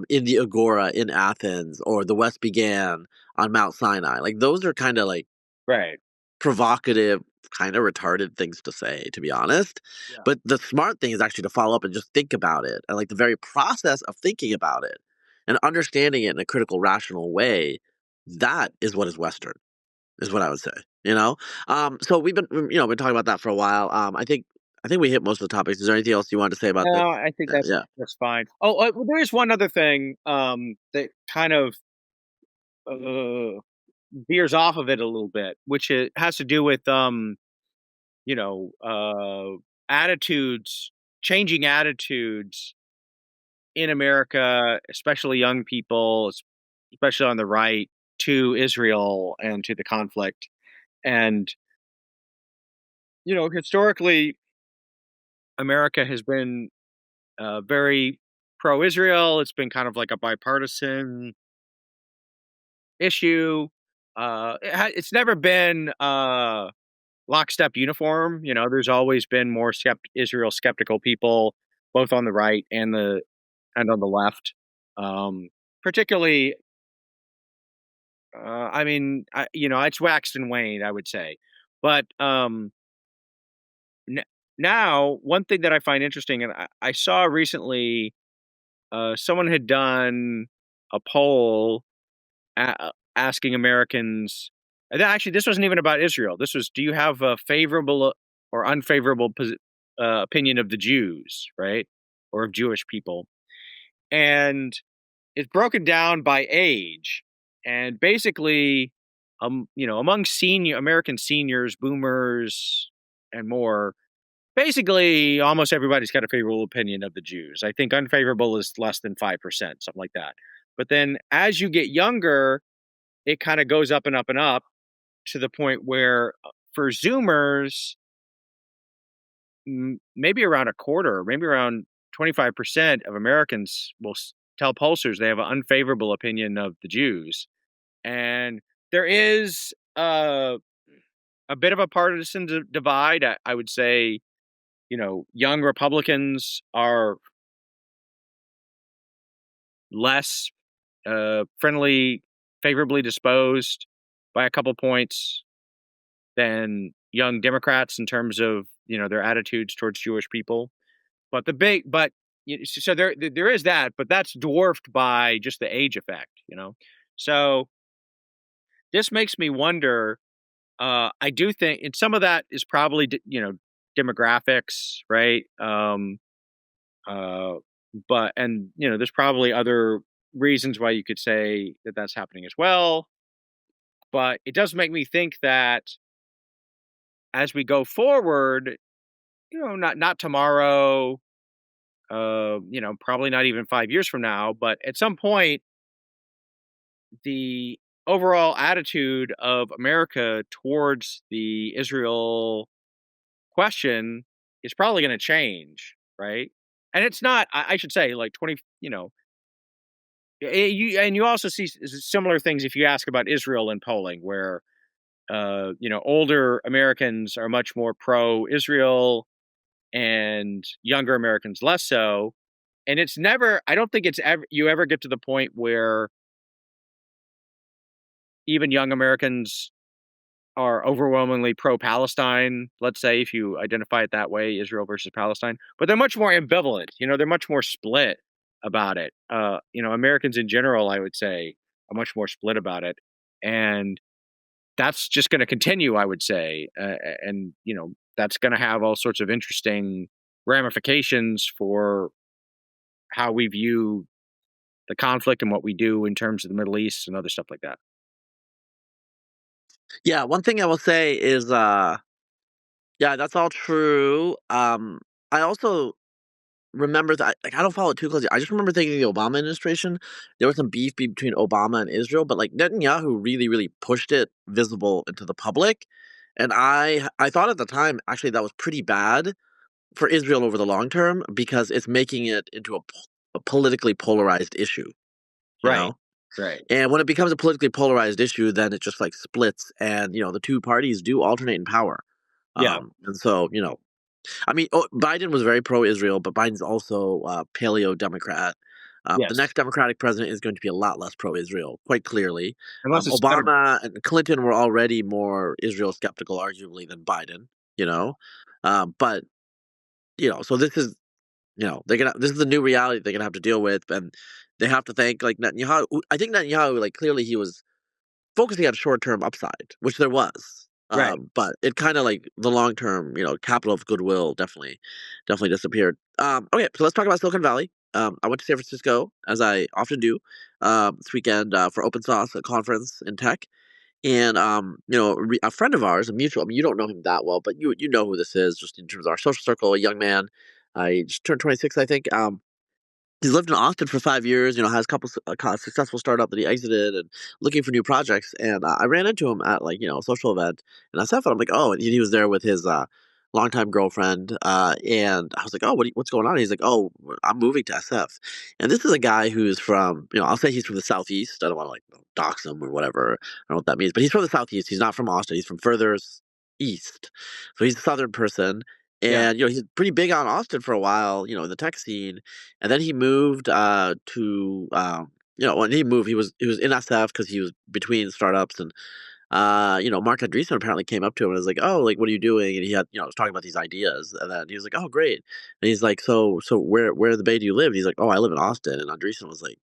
[SPEAKER 1] in the Agora in Athens, or the West began on Mount Sinai. Like those are kind of like
[SPEAKER 2] Right.
[SPEAKER 1] provocative, kind of retarded things to say, to be honest.
[SPEAKER 2] Yeah.
[SPEAKER 1] But the smart thing is actually to follow up and just think about it, and like the very process of thinking about it and understanding it in a critical, rational way. That is what is Western, is what I would say. So we've been talking about that for a while. I think we hit most of the topics. Is there anything else you wanted to say about that?
[SPEAKER 2] No, I think
[SPEAKER 1] Yeah.
[SPEAKER 2] that's fine. Oh, well, there is one other thing that kind of uh, veers off of it a little bit, which it has to do with you know, attitudes, changing attitudes in America, especially young people, especially on the right, to Israel and to the conflict. And historically, America has been very pro-Israel. It's been kind of like a bipartisan issue. It's never been lockstep uniform. There's always been more Israel skeptical people, both on the right and on the left. Particularly, I mean, it's waxed and waned, I would say. But n- now, one thing that I find interesting, and I saw recently, someone had done a poll asking Americans. And actually, this wasn't even about Israel. This was, do you have a favorable or unfavorable opinion of the Jews, right, or of Jewish people? And it's broken down by age, and basically, among senior American seniors, boomers, and more, basically almost everybody's got a favorable opinion of the Jews. I think unfavorable is less than 5%, something like that. But then as you get younger, it kind of goes up and up and up to the point where for Zoomers, maybe around a quarter, maybe around 25% of Americans will tell pollsters they have an unfavorable opinion of the Jews. And there is a bit of a partisan divide. I would say, young Republicans are less friendly, favorably disposed by a couple points than young Democrats in terms of their attitudes towards Jewish people. But so there is that, but that's dwarfed by just the age effect. So this makes me wonder. I do think, and some of that is probably demographics, right? Uh, but and there's probably other reasons why you could say that that's happening as well. But it does make me think that as we go forward, not tomorrow, probably not even 5 years from now, but at some point, the overall attitude of America towards the Israel question is probably going to change, right? And it's not, I should say, like 20, and you also see similar things if you ask about Israel in polling, where, older Americans are much more pro-Israel and younger Americans less so. And it's never, I don't think you ever get to the point where even young Americans are overwhelmingly pro-Palestine, let's say, if you identify it that way, Israel versus Palestine. But they're much more ambivalent. They're much more split about it. Americans in general, I would say, are much more split about it. And that's just going to continue, I would say. And that's going to have all sorts of interesting ramifications for how we view the conflict and what we do in terms of the Middle East and other stuff like that.
[SPEAKER 1] Yeah, one thing I will say is, yeah, that's all true. I also remember that like, I don't follow it too closely. I just remember thinking the Obama administration, there was some beef between Obama and Israel, but, like, Netanyahu really, really pushed it visible into the public, and I thought at the time, actually, that was pretty bad for Israel over the long term because it's making it into a politically polarized issue, you
[SPEAKER 2] Right.
[SPEAKER 1] know?
[SPEAKER 2] Right.
[SPEAKER 1] And when it becomes a politically polarized issue, then it just, like, splits and, the 2 parties do alternate in power.
[SPEAKER 2] Yeah.
[SPEAKER 1] And so, I mean, Biden was very pro-Israel, but Biden's also paleo-Democrat. The
[SPEAKER 2] Yes.
[SPEAKER 1] next Democratic president is going to be a lot less pro-Israel, quite clearly.
[SPEAKER 2] Unless it's better.
[SPEAKER 1] Obama and Clinton were already more Israel skeptical, arguably, than Biden. You know, but so they're gonna. This is the new reality they're gonna have to deal with, and they have to thank like Netanyahu. I think Netanyahu, like clearly, he was focusing on short-term upside, which there was.
[SPEAKER 2] Right.
[SPEAKER 1] But it kind of like the long-term, capital of goodwill definitely disappeared. Okay, so let's talk about Silicon Valley. I went to San Francisco, as I often do, this weekend for Open Source, a conference in tech. And a friend of ours, a mutual. I mean, you don't know him that well, but you know who this is, just in terms of our social circle. A young man, he just turned 26, I think. He's lived in Austin for 5 years, has a couple successful startup that he exited and looking for new projects. And I ran into him at like, a social event in SF. And I'm like, oh, and he was there with his longtime girlfriend. And I was like, oh, what's going on? He's like, oh, I'm moving to SF. And this is a guy who's from, I'll say he's from the Southeast. I don't want to like dox him or whatever. I don't know what that means, but he's from the Southeast. He's not from Austin. He's from further east. So he's a Southern person.
[SPEAKER 2] Yeah.
[SPEAKER 1] And, he's pretty big on Austin for a while, in the tech scene, and then he moved when he moved, he was in SF because he was between startups, and Mark Andreessen apparently came up to him and was like, "Oh, like what are you doing?" And he had was talking about these ideas, and then he was like, "Oh, great." And he's like, "So where in the Bay do you live?" And he's like, "Oh, I live in Austin." And Andreessen was like,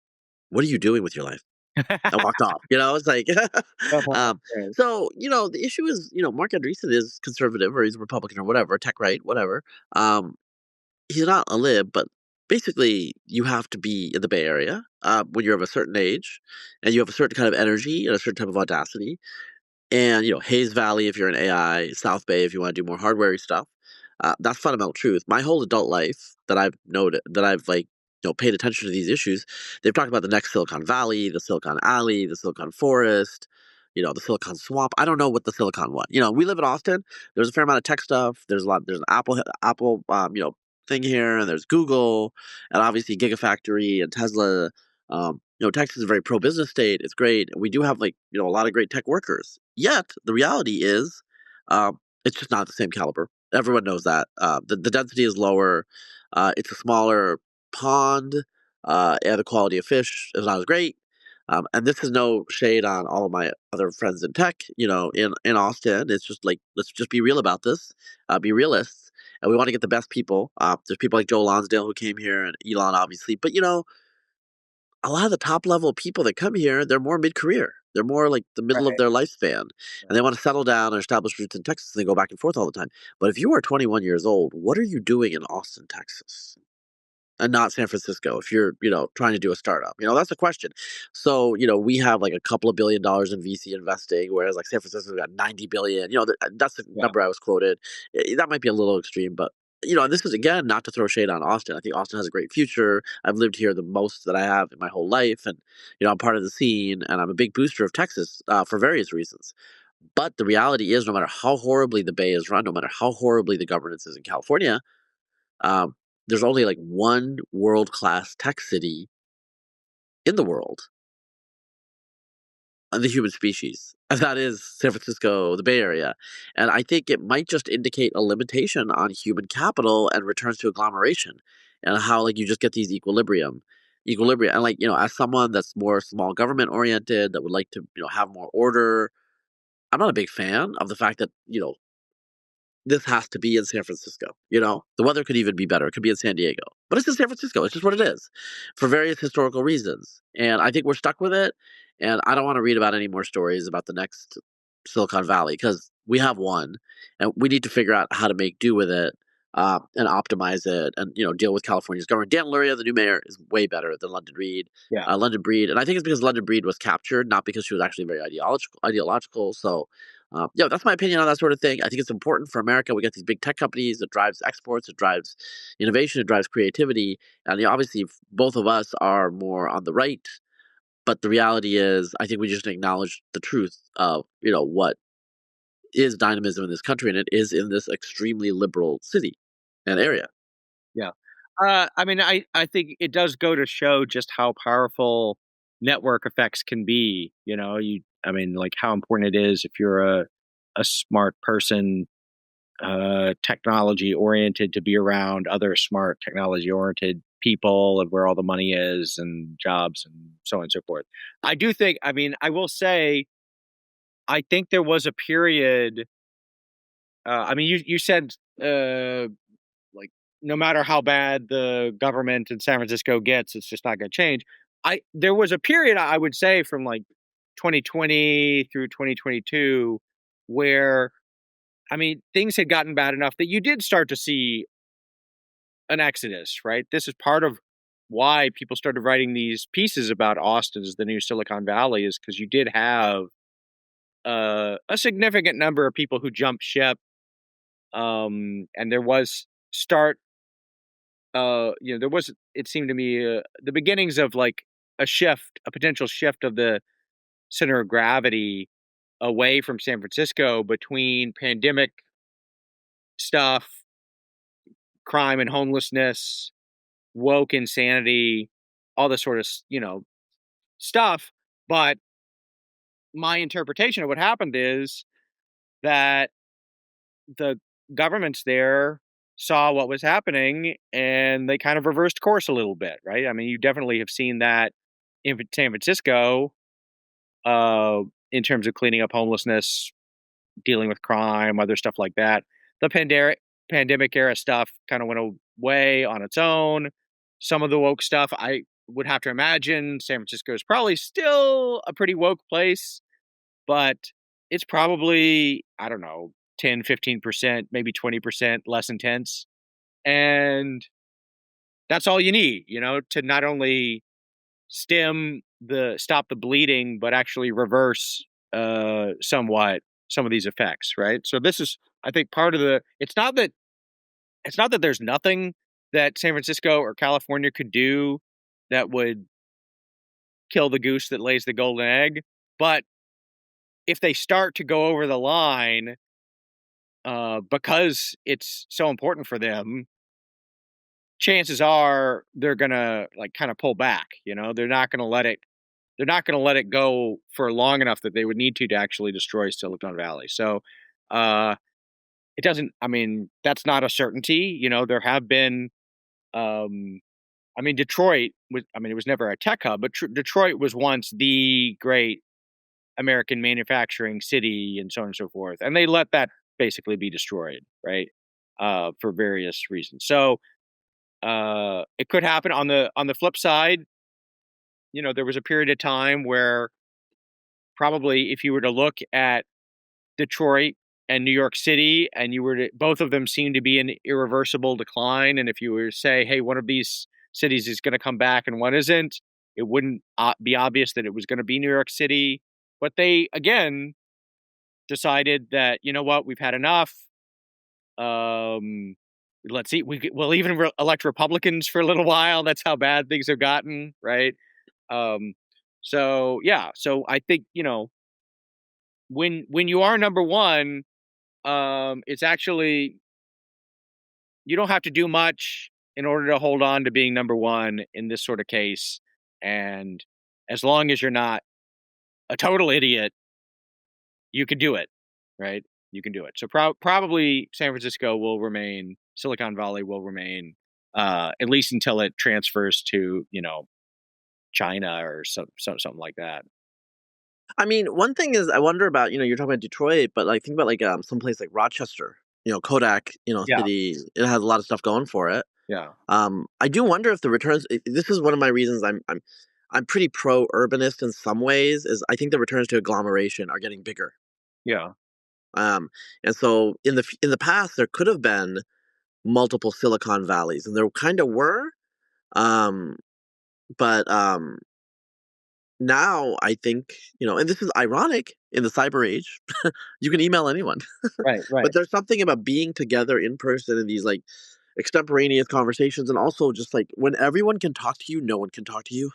[SPEAKER 1] "What are you doing with your life?" I walked off. It's like,
[SPEAKER 2] Uh-huh.
[SPEAKER 1] um,
[SPEAKER 2] Right.
[SPEAKER 1] so the issue is Mark Andreessen is conservative or he's a Republican or whatever, tech right, whatever. Um, he's not a lib, but basically you have to be in the Bay Area when you're of a certain age, and you have a certain kind of energy and a certain type of audacity. And Hayes Valley if you're in AI, South Bay if you want to do more hardware stuff. That's fundamental truth. My whole adult life that I've noted that I've like paid attention to these issues. They've talked about the next Silicon Valley, the Silicon Alley, the Silicon Forest. The Silicon Swamp. I don't know what the Silicon what. We live in Austin. There's a fair amount of tech stuff. There's a lot. There's an Apple thing here, and there's Google, and obviously Gigafactory and Tesla. Texas is a very pro business state. It's great. We do have like a lot of great tech workers. Yet the reality is, it's just not the same caliber. Everyone knows that. The density is lower. It's a smaller pond. And the quality of fish is not as great. And this is no shade on all of my other friends in tech. In Austin, it's just like let's just be real about this. Be realists, and we want to get the best people. There's people like Joe Lonsdale who came here, and Elon, obviously. But a lot of the top level people that come here, they're more mid career. They're more like the middle of
[SPEAKER 2] Right.
[SPEAKER 1] their lifespan, and they
[SPEAKER 2] Right.
[SPEAKER 1] want to settle down and establish roots in Texas. And they go back and forth all the time. But if you are 21 years old, what are you doing in Austin, Texas? And not San Francisco if you're, trying to do a startup? That's the question. So, we have like a couple of $1 billion in VC investing, whereas like San Francisco's got 90 billion. That's the
[SPEAKER 2] Yeah.
[SPEAKER 1] number I was quoted. That might be a little extreme, but and this is again not to throw shade on Austin. I think Austin has a great future. I've lived here the most that I have in my whole life, and I'm part of the scene, and I'm a big booster of Texas for various reasons. But the reality is, no matter how horribly the Bay is run, no matter how horribly the governance is in California, um, there's only like one world class tech city in the world on the human species, and that is San Francisco, the Bay Area. And I think it might just indicate a limitation on human capital and returns to agglomeration, and how like you just get these equilibria. And like as someone that's more small government oriented, that would like to have more order. I'm not a big fan of the fact that this has to be in San Francisco. The weather could even be better. It could be in San Diego, but it's in San Francisco. It's just what it is for various historical reasons. And I think we're stuck with it. And I don't want to read about any more stories about the next Silicon Valley because we have one and we need to figure out how to make do with it. And optimize it, and deal with California's government. Dan Luria, the new mayor, is way better than London Breed.
[SPEAKER 2] Yeah.
[SPEAKER 1] London Breed, and I think it's because London Breed was captured, not because she was actually very ideological. So, Yeah, that's my opinion on that sort of thing. I think it's important for America. We got these big tech companies. It drives exports. It drives innovation. It drives creativity. And obviously, both of us are more on the right. But the reality is, I think we just acknowledge the truth of what is dynamism in this country, and it is in this extremely liberal city and area.
[SPEAKER 2] Yeah. I mean, I think it does go to show just how powerful network effects can be. I mean, like how important it is if you're a smart person, technology oriented, to be around other smart technology oriented people, and where all the money is and jobs and so on and so forth. I do think, I mean, I will say, I think there was a period. I mean, you said, like, no matter how bad the government in San Francisco gets, it's just not going to change. There was a period, I would say, from like 2020 through 2022 where, I mean, things had gotten bad enough that you did start to see an exodus, right? This is part of why people started writing these pieces about Austin as the new Silicon Valley, is because you did have a significant number of people who jumped ship, and there was start there was, it seemed to me, the beginnings of like a potential shift of the center of gravity away from San Francisco, between pandemic stuff, crime and homelessness, woke insanity, all this sort of stuff. But my interpretation of what happened is that the governments there saw what was happening and they kind of reversed course a little bit, right? I mean, you definitely have seen that in San Francisco, uh, in terms of cleaning up homelessness, dealing with crime, other stuff like that. The pandemic era stuff kind of went away on its own. Some of the woke stuff, I would have to imagine San Francisco is probably still a pretty woke place, but it's probably, I don't know, 10, 15%, maybe 20% less intense. And that's all you need, to not only stop the bleeding, but actually reverse somewhat some of these effects, right? So this is, I think, part of the. It's not that there's nothing that San Francisco or California could do that would kill the goose that lays the golden egg, but if they start to go over the line, because it's so important for them, chances are they're gonna like kind of pull back. They're not gonna let it. They're not gonna let it go for long enough that they would need to actually destroy Silicon Valley. So, uh, it doesn't. I mean, that's not a certainty. There have been. Um, I mean, Detroit was. I mean, it was never a tech hub, but Detroit was once the great American manufacturing city, and so on and so forth. And they let that basically be destroyed, right? For various reasons. So, it could happen on the flip side. There was a period of time where, probably, if you were to look at Detroit and New York City, and both of them seem to be in irreversible decline. And if you were to say, hey, one of these cities is going to come back and one isn't, it wouldn't be obvious that it was going to be New York City. But they, again, decided that, you know what, we've had enough. Um, let's see, we'll even elect Republicans for a little while. That's how bad things have gotten, right? Um, so yeah, so I think, when you are number one, it's actually, you don't have to do much in order to hold on to being number one in this sort of case. And as long as you're not a total idiot, you can do it, right? You can do it. So probably San Francisco will remain, Silicon Valley will remain, at least until it transfers to, China or something like that.
[SPEAKER 1] I mean, one thing is I wonder about, you're talking about Detroit, but like think about like someplace like Rochester, Kodak,
[SPEAKER 2] Yeah,
[SPEAKER 1] city. It has a lot of stuff going for it.
[SPEAKER 2] yeah,
[SPEAKER 1] I do wonder if the returns. This is one of my reasons I'm pretty pro urbanist in some ways. Is I think the returns to agglomeration are getting bigger.
[SPEAKER 2] yeah,
[SPEAKER 1] Um, and so in the past there could have been multiple Silicon Valleys, and there kind of were. Um, but now I think, and this is ironic in the cyber age, you can email anyone.
[SPEAKER 2] Right, right.
[SPEAKER 1] But there's something about being together in person in these like extemporaneous conversations, and also just like when everyone can talk to you, no one can talk to you.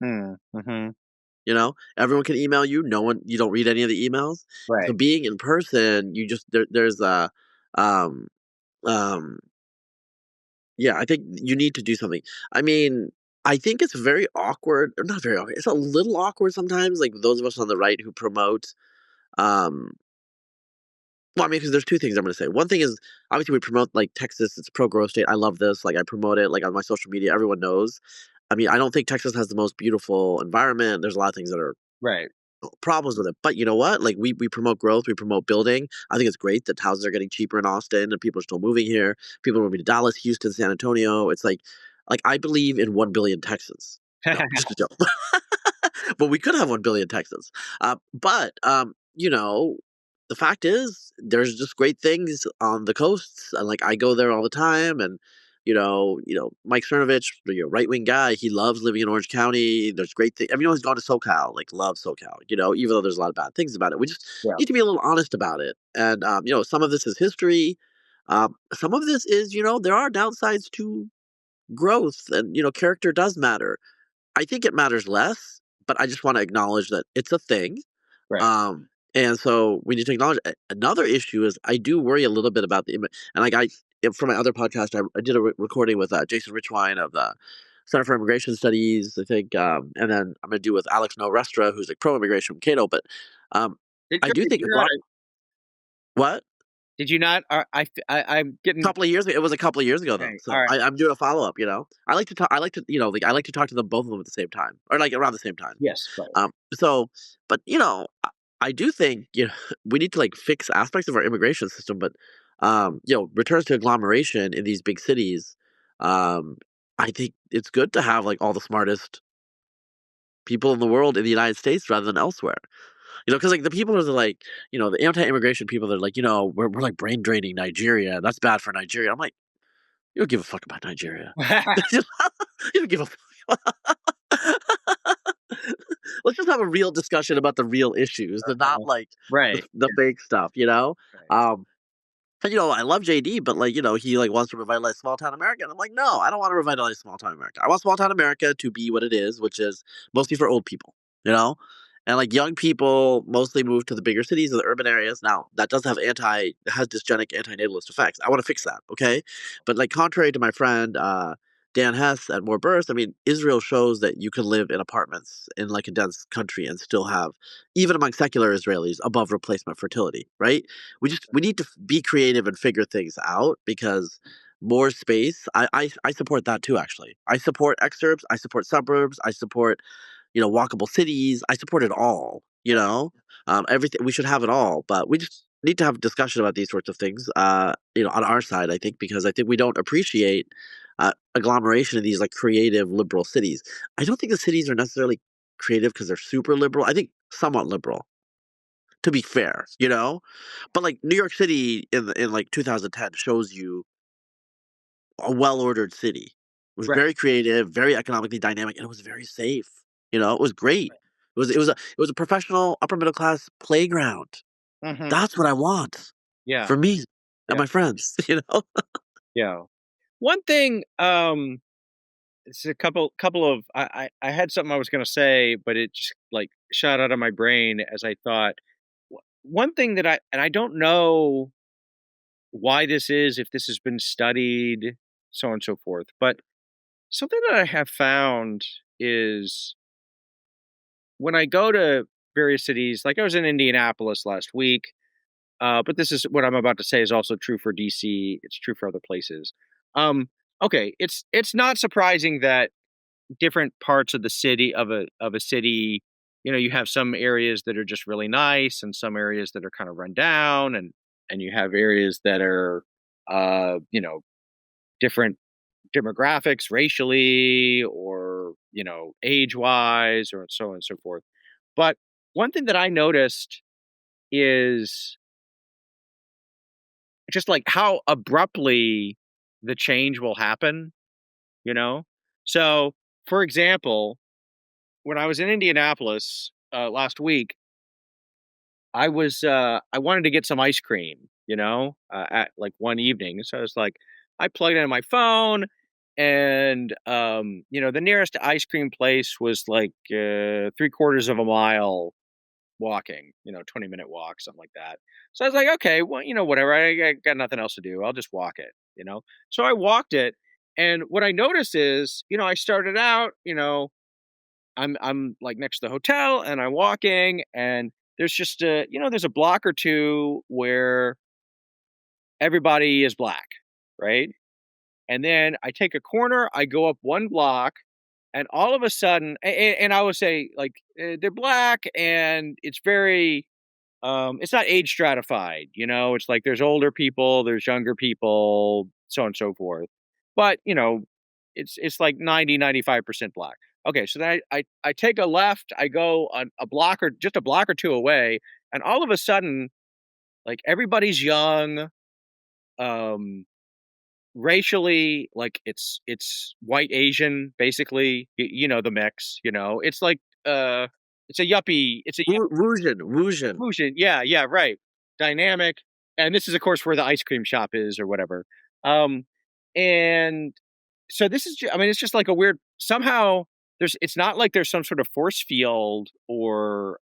[SPEAKER 2] Mm, mhm.
[SPEAKER 1] Everyone can email you. No one, you don't read any of the emails. So
[SPEAKER 2] Right.
[SPEAKER 1] being in person, you just there's a um um yeah, I think you need to do something. I mean, I think it's very awkward, or not very awkward. It's a little awkward sometimes, like those of us on the right who promote um well, I mean, because there's 2 things I'm gonna say. One thing is, obviously, we promote, like, Texas, it's a pro-growth state, I love this, like, I promote it, like, on my social media, everyone knows. I mean, I don't think Texas has the most beautiful environment, there's a lot of things that are
[SPEAKER 2] Right.
[SPEAKER 1] problems with it, but you know what? Like, we promote growth, we promote building. I think it's great that houses are getting cheaper in Austin and people are still moving here. People are moving to Dallas, Houston, San Antonio. It's like, I believe in 1,000,000,000 Texans. No, just a joke. But we could have 1,000,000,000 Texans. The fact is, there's just great things on the coasts, and like I go there all the time, and Mike Cernovich, right wing guy, he loves living in Orange County. There's great things. Everyone who's gone to SoCal, like, loves SoCal. Even though there's a lot of bad things about it, we just
[SPEAKER 2] Yeah.
[SPEAKER 1] need to be a little honest about it. And some of this is history. Some of this is, there are downsides to growth, and character does matter. I think it matters less, but I just want to acknowledge that it's a thing.
[SPEAKER 2] Right.
[SPEAKER 1] And so we need to acknowledge another issue is I do worry a little bit about the image. And like for my other podcast, I did a recording with Jason Richwine of the Center for Immigration Studies, I think, and then I'm going to do with Alex No Restra, who's like pro-immigration from Cato. But
[SPEAKER 2] Did
[SPEAKER 1] I
[SPEAKER 2] you
[SPEAKER 1] do
[SPEAKER 2] did
[SPEAKER 1] think
[SPEAKER 2] you
[SPEAKER 1] a
[SPEAKER 2] not
[SPEAKER 1] lot. What?
[SPEAKER 2] did you not I'm getting
[SPEAKER 1] Couple of years ago, it was a couple of years ago though.
[SPEAKER 2] okay,
[SPEAKER 1] So
[SPEAKER 2] alright.
[SPEAKER 1] I'm doing a follow up. I like to talk. I like to like I like to talk to them both of them at the same time, or like around the same time.
[SPEAKER 2] Yes, right.
[SPEAKER 1] So, but I do think we need to like fix aspects of our immigration system, but returns to agglomeration in these big cities. Um, I think it's good to have like all the smartest people in the world in the United States rather than elsewhere. Because like the people who are like, the anti-immigration people, they're like, we're like brain draining Nigeria. That's bad for Nigeria. I'm like, you don't give a fuck about Nigeria. You don't give a fuck. Let's just have a real discussion about the real issues and not like the
[SPEAKER 2] Right,
[SPEAKER 1] the fake stuff.
[SPEAKER 2] right.
[SPEAKER 1] Um, and I love JD, but like he like wants to revitalize small town America, and I'm like, no, I don't want to revitalize small town America. I want small town America to be what it is, which is mostly for old people. You know. And like young people mostly move to the bigger cities or the urban areas. Now that does have has dysgenic anti-natalist effects. I want to fix that, okay? But like contrary to my friend Dan Hess at More Burst, I mean, Israel shows that you can live in apartments in like a dense country and still have, even among secular Israelis, above replacement fertility, right? We need to be creative and figure things out because more space. I support that too. Actually, I support exurbs. I support suburbs. I support walkable cities. I support it all. Everything, we should have it all, but we just need to have a discussion about these sorts of things. On our side, I think, because I think we don't appreciate agglomeration in these like creative liberal cities. I don't think the cities are necessarily creative because they're super liberal. I think somewhat liberal, to be fair. But like New York City in like 2010 shows you a well-ordered city. It was
[SPEAKER 2] Right.
[SPEAKER 1] very creative, very economically dynamic, and it was very safe. It was great. It was a professional upper middle class playground.
[SPEAKER 2] Mhm.
[SPEAKER 1] That's what I want
[SPEAKER 2] Yeah,
[SPEAKER 1] for me and
[SPEAKER 2] yeah,
[SPEAKER 1] my friends.
[SPEAKER 2] yeah. One thing, it's a couple of I had something I was gonna say, but it just, like, shot out of my brain as I thought. One thing that I don't know why this is, if this has been studied, so on and so forth, but something that I have found is when I go to various cities, like I was in Indianapolis last week, but this is what I'm about to say is also true for DC. It's true for other places. Um, okay, it's not surprising that different parts of the city of a city, you have some areas that are just really nice, and some areas that are kind of run down, and you have areas that are, different demographics, racially or age wise, or so on and so forth. But one thing that I noticed is just like how abruptly the change will happen, you know? So, for example, when I was in Indianapolis last week, I wanted to get some ice cream, at like one evening. So I was like, I plugged in my phone, and the nearest ice cream place was like 3/4 of a mile walking, 20-minute walk, something like that. So I was like, okay, well, whatever. I got nothing else to do. I'll just walk it. So I walked it, and what I noticed is, I started out, I'm like next to the hotel, and I'm walking, and there's just there's a block or two where everybody is black, right? And then I take a corner, I go up one block, and all of a sudden, and I would say like they're black, and it's very it's not age stratified, it's like there's older people, there's younger people, so on and so forth. But, it's like 90-95% black. Okay, so then I take a left, I go on a block or just a block or two away, and all of a sudden, like everybody's young, um, racially, like it's white Asian, basically, the mix, It's like it's a yuppie, it's a
[SPEAKER 1] Woosion, Woosion.
[SPEAKER 2] Fusion, yeah, yeah, right. Dynamic, and this is, of course, where the ice cream shop is or whatever. Um, and so this is, I mean, it's just like a weird. Somehow, it's not like there's some sort of force field or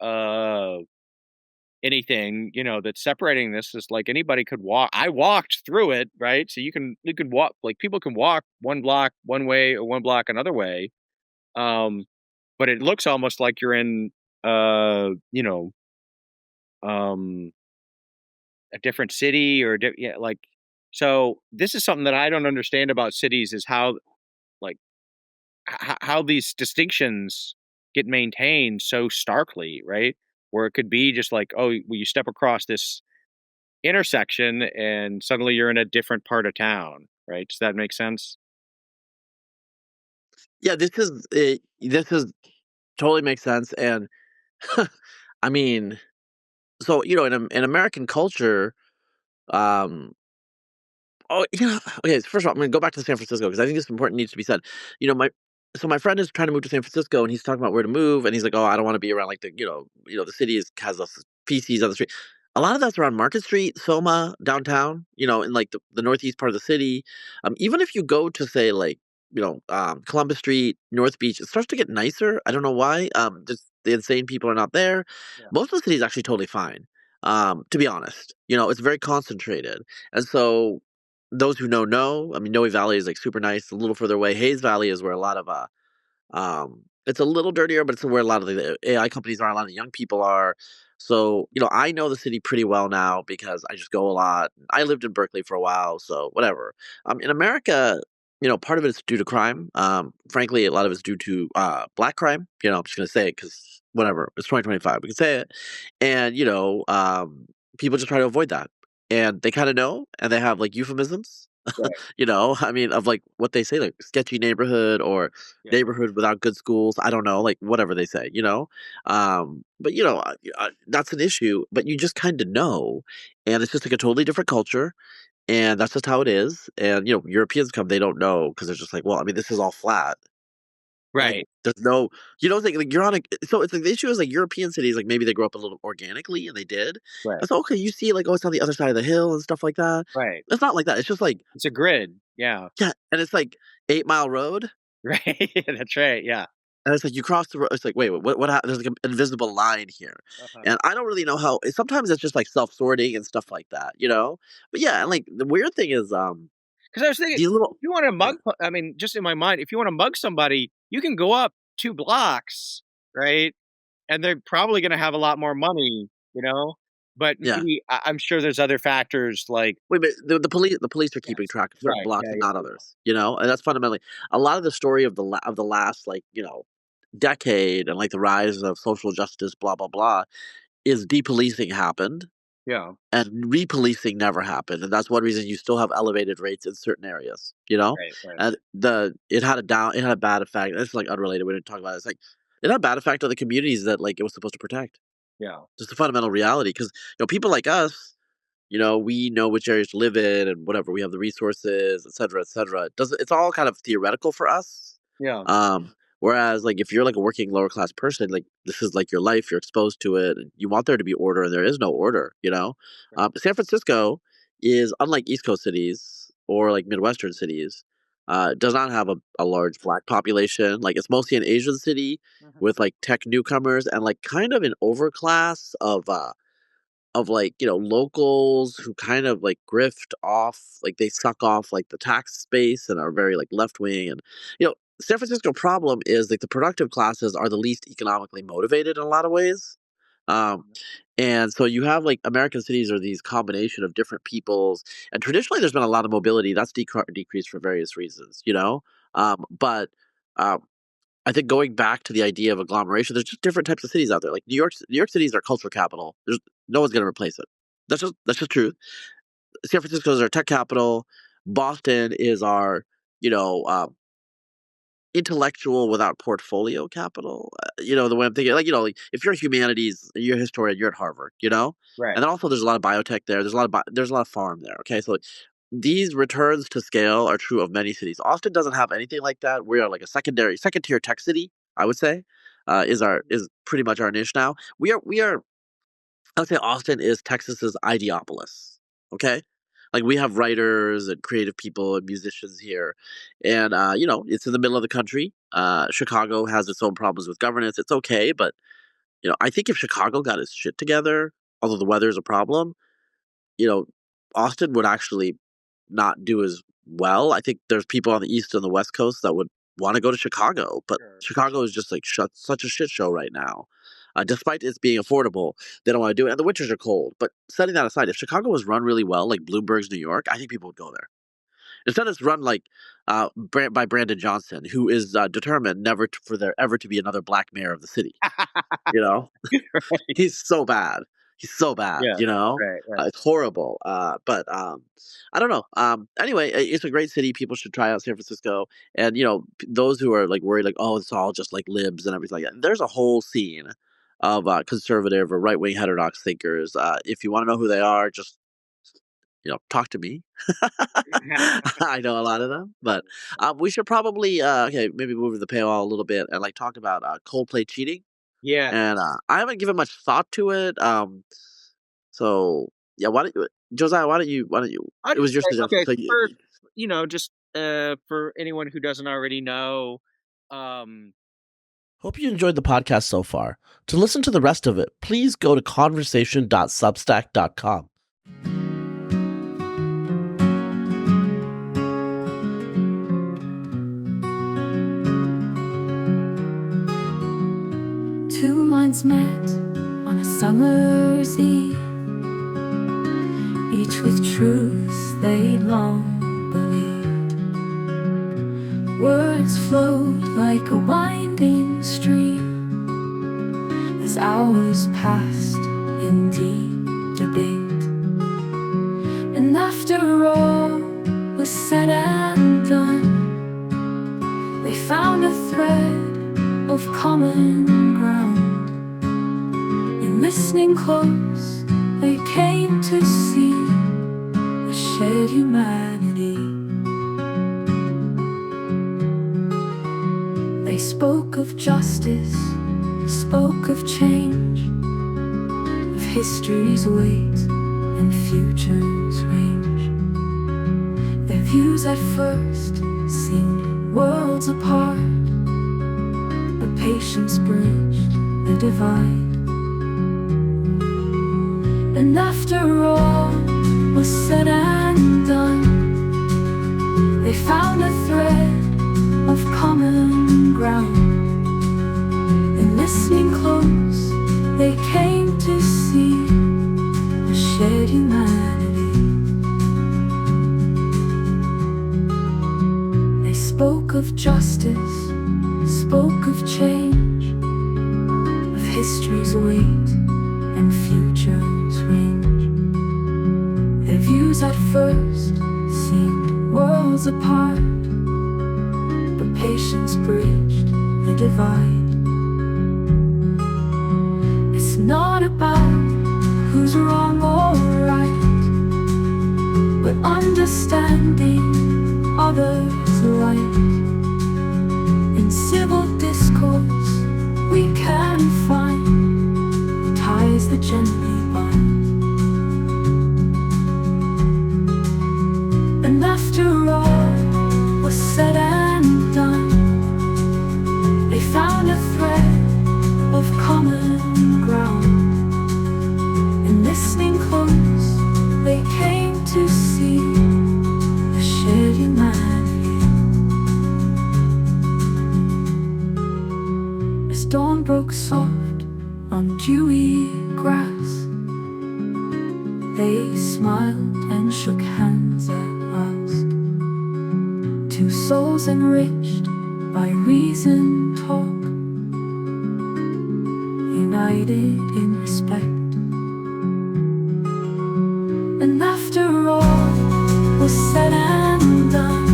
[SPEAKER 2] anything, that's separating this. Is like anybody could walk. I walked through it, right? So you can walk, like people can walk one block one way or one block another way. Um, but it looks almost like you're in, um a different city or yeah, like so this is something that I don't understand about cities is how like how these distinctions get maintained so starkly, right? Where it could be just like, oh, well, you step across this intersection and suddenly you're in a different part of town, right? Does that make sense?
[SPEAKER 1] Yeah, this is totally makes sense, and I mean, so in American culture, um, oh, okay. So first of all, I'm gonna go back to San Francisco because I think this important needs to be said. You know, my friend is trying to move to San Francisco, and he's talking about where to move, and he's like, "Oh, I don't want to be around like the city has a feces on the street." A lot of that's around Market Street, Soma, downtown. In like the northeast part of the city. Even if you go to say like Columbus Street, North Beach, it starts to get nicer. I don't know why. Just the insane people are not there.
[SPEAKER 2] Yeah.
[SPEAKER 1] Most of the city is actually totally fine. To be honest, it's very concentrated, and so those who know. I mean, Noe Valley is like super nice. A little further away, Hayes Valley is where a lot of it's a little dirtier, but it's where a lot of the AI companies are. A lot of young people are. So I know the city pretty well now because I just go a lot. I lived in Berkeley for a while, so whatever. In America, part of it is due to crime. Frankly, a lot of it's due to black crime. I'm just gonna say it because whatever. It's 2025. We can say it, and people just try to avoid that, and they kind of know, and they have like euphemisms.
[SPEAKER 2] Right.
[SPEAKER 1] I mean, of like what they say, like sketchy neighborhood or
[SPEAKER 2] Yeah.
[SPEAKER 1] neighborhood without good schools. I don't know, like whatever they say. But that's an issue. But you just kind of know, and it's just like a totally different culture, and that's just how it is. And Europeans come, they don't know because they're just like, well, I mean, this is all flat. Like
[SPEAKER 2] Right.
[SPEAKER 1] there's no, like you're on a. So it's like the issue is like European cities, like maybe they grew up a little organically, and they did.
[SPEAKER 2] Right.
[SPEAKER 1] It's okay. You see, like, oh, it's on the other side of the hill and stuff like that.
[SPEAKER 2] Right.
[SPEAKER 1] It's not like that. It's just like,
[SPEAKER 2] It's a grid. Yeah.
[SPEAKER 1] yeah, and it's like 8 Mile Road,
[SPEAKER 2] Right. That's right. Yeah.
[SPEAKER 1] and it's like you cross the road. It's like, wait, what there's like an invisible line here,
[SPEAKER 2] Uh-huh.
[SPEAKER 1] and I don't really know how. Sometimes it's just like self sorting and stuff like that. But yeah, and like the weird thing is,
[SPEAKER 2] 'Cause I was thinking,
[SPEAKER 1] these little
[SPEAKER 2] if you wanna
[SPEAKER 1] yeah,
[SPEAKER 2] I mean, just in my mind, if you wanna mug somebody, you can go up 2 blocks, right? And they're probably gonna have a lot more money, you know? But
[SPEAKER 1] yeah.
[SPEAKER 2] maybe I'm sure there's other factors like
[SPEAKER 1] Wait, but the police are keeping
[SPEAKER 2] yes.
[SPEAKER 1] track of certain
[SPEAKER 2] Right,
[SPEAKER 1] blocks
[SPEAKER 2] yeah,
[SPEAKER 1] and
[SPEAKER 2] yeah,
[SPEAKER 1] not others. And that's fundamentally a lot of the story of the last like decade and like the rise of social justice, blah blah blah, is depolicing happened
[SPEAKER 2] yeah.
[SPEAKER 1] and repolicing never happened, and that's one reason you still have elevated rates in certain areas.
[SPEAKER 2] Right, right.
[SPEAKER 1] And it had a bad effect. It's like unrelated. We didn't talk about it. It's like it had a bad effect on the communities that like it was supposed to protect.
[SPEAKER 2] Yeah,
[SPEAKER 1] Just a fundamental reality, because people like us, we know which areas to live in and whatever. We have the resources, et cetera, et cetera. It's all kind of theoretical for us.
[SPEAKER 2] yeah,
[SPEAKER 1] Um, Whereas, like, if you're like a working lower class person, like this is like your life, you're exposed to it, and you want there to be order, and there is no order.
[SPEAKER 2] Right.
[SPEAKER 1] San Francisco is unlike East Coast cities or like Midwestern cities. Does not have a large black population. Like it's mostly an Asian city
[SPEAKER 2] Mhm.
[SPEAKER 1] with like tech newcomers and like kind of an overclass of like locals who kind of like grift off, like they suck off like the tax space and are very like left wing. And San Francisco problem is like the productive classes are the least economically motivated in a lot of ways. um
[SPEAKER 2] Mhm.
[SPEAKER 1] and so you have like American cities are these combination of different peoples, and traditionally there's been a lot of mobility that's decreased for various reasons. But um I think going back to the idea of agglomeration, there's just different types of cities out there. Like New York City is our cultural capital. There's no one's gonna replace it. That's just truth. San Francisco is our tech capital. Boston is our, you know, intellectual without portfolio capital. The way I'm thinking, like if you're humanities, you're a historian, you're at Harvard.
[SPEAKER 2] Right.
[SPEAKER 1] And then also there's a lot of biotech there. There's a lot of farm there. Okay, so these returns to scale are true of many cities. Austin doesn't have anything like that. We are like a second tier tech city, I would say. Is pretty much our niche now. We are I would say Austin is Texas's Ideopolis. Okay, like we have writers and creative people and musicians here, and it's in the middle of the country. Chicago has its own problems with governance. It's okay, but I think if Chicago got its shit together, although the weather is a problem, you know, Austin would actually not do as well. I think there's people on the East and the West Coast that would want to go to Chicago, but
[SPEAKER 2] Sure.
[SPEAKER 1] Chicago is just like such a shit show right now. Despite it being affordable, they don't want to do it, and the winters are cold. But setting that aside, if Chicago was run really well, like Bloomberg's New York, I think people would go there. Instead, it's run like by Brandon Johnson, who is determined never for there ever to be another black mayor of the city. You know,
[SPEAKER 2] Right.
[SPEAKER 1] He's so bad. He's so bad,
[SPEAKER 2] Yeah. Right. Right.
[SPEAKER 1] It's horrible. But I don't know. Anyway, it's a great city. People should try out San Francisco. And those who are like worried, like, oh, it's all just like libs and everything like that. There's a whole scene of conservative or right wing heterodox thinkers. If you want to know who they are, just talk to me. I know a lot of them, but we should probably okay, maybe move the paywall a little bit and like talk about Coldplay cheating.
[SPEAKER 2] Yeah.
[SPEAKER 1] And I haven't given much thought to it. So yeah, why don't you, Josiah? Why don't you?
[SPEAKER 2] I
[SPEAKER 1] It was your suggestion.
[SPEAKER 2] okay
[SPEAKER 1] So
[SPEAKER 2] for just for anyone who doesn't already know, um,
[SPEAKER 1] hope you enjoyed the podcast so far. To listen to the rest of it, please go to conversation.substack.com.
[SPEAKER 3] Two minds met on a summer's eve, each with truths they'd long believed. Words flowed like a winding stream as hours passed in deep debate. And after all was said and done, they found a thread of common ground. In listening close, they came to see a shared humanity. They spoke of justice, spoke of change, of history's weight and future's range. Their views at first seemed worlds apart, but patience bridged the divide. And after all was said and done, they found a thread of common ground. In listening close, they came to see a shared humanity. They spoke of justice, spoke of change, of history's weight and future's range. Their views at first seemed worlds apart, but patience bridged the divide. It's not about who's wrong or right, but understanding others' light. In civil disputes, as dawn broke soft on dewy grass, they smiled and shook hands at last. Two souls enriched by reason talk, united in respect. And after all was said and done,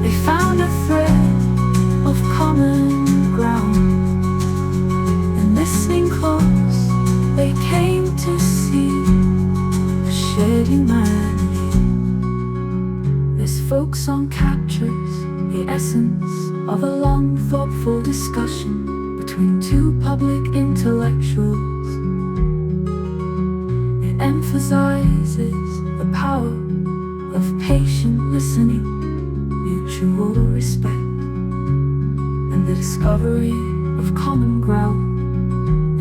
[SPEAKER 3] they found a thread of common ground. And listening close, they came to see the shared humanity. This folk song captures the essence of a long, thoughtful discussion between two public intellectuals. It emphasizes the power of patient listening, mutual respect, and the discovery of common ground.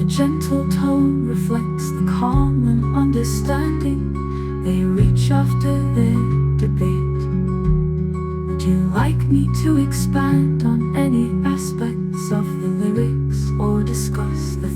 [SPEAKER 3] A gentle tone reflects the common understanding they reach after their debate. Would you like me to expand on any aspects of the lyrics or discuss the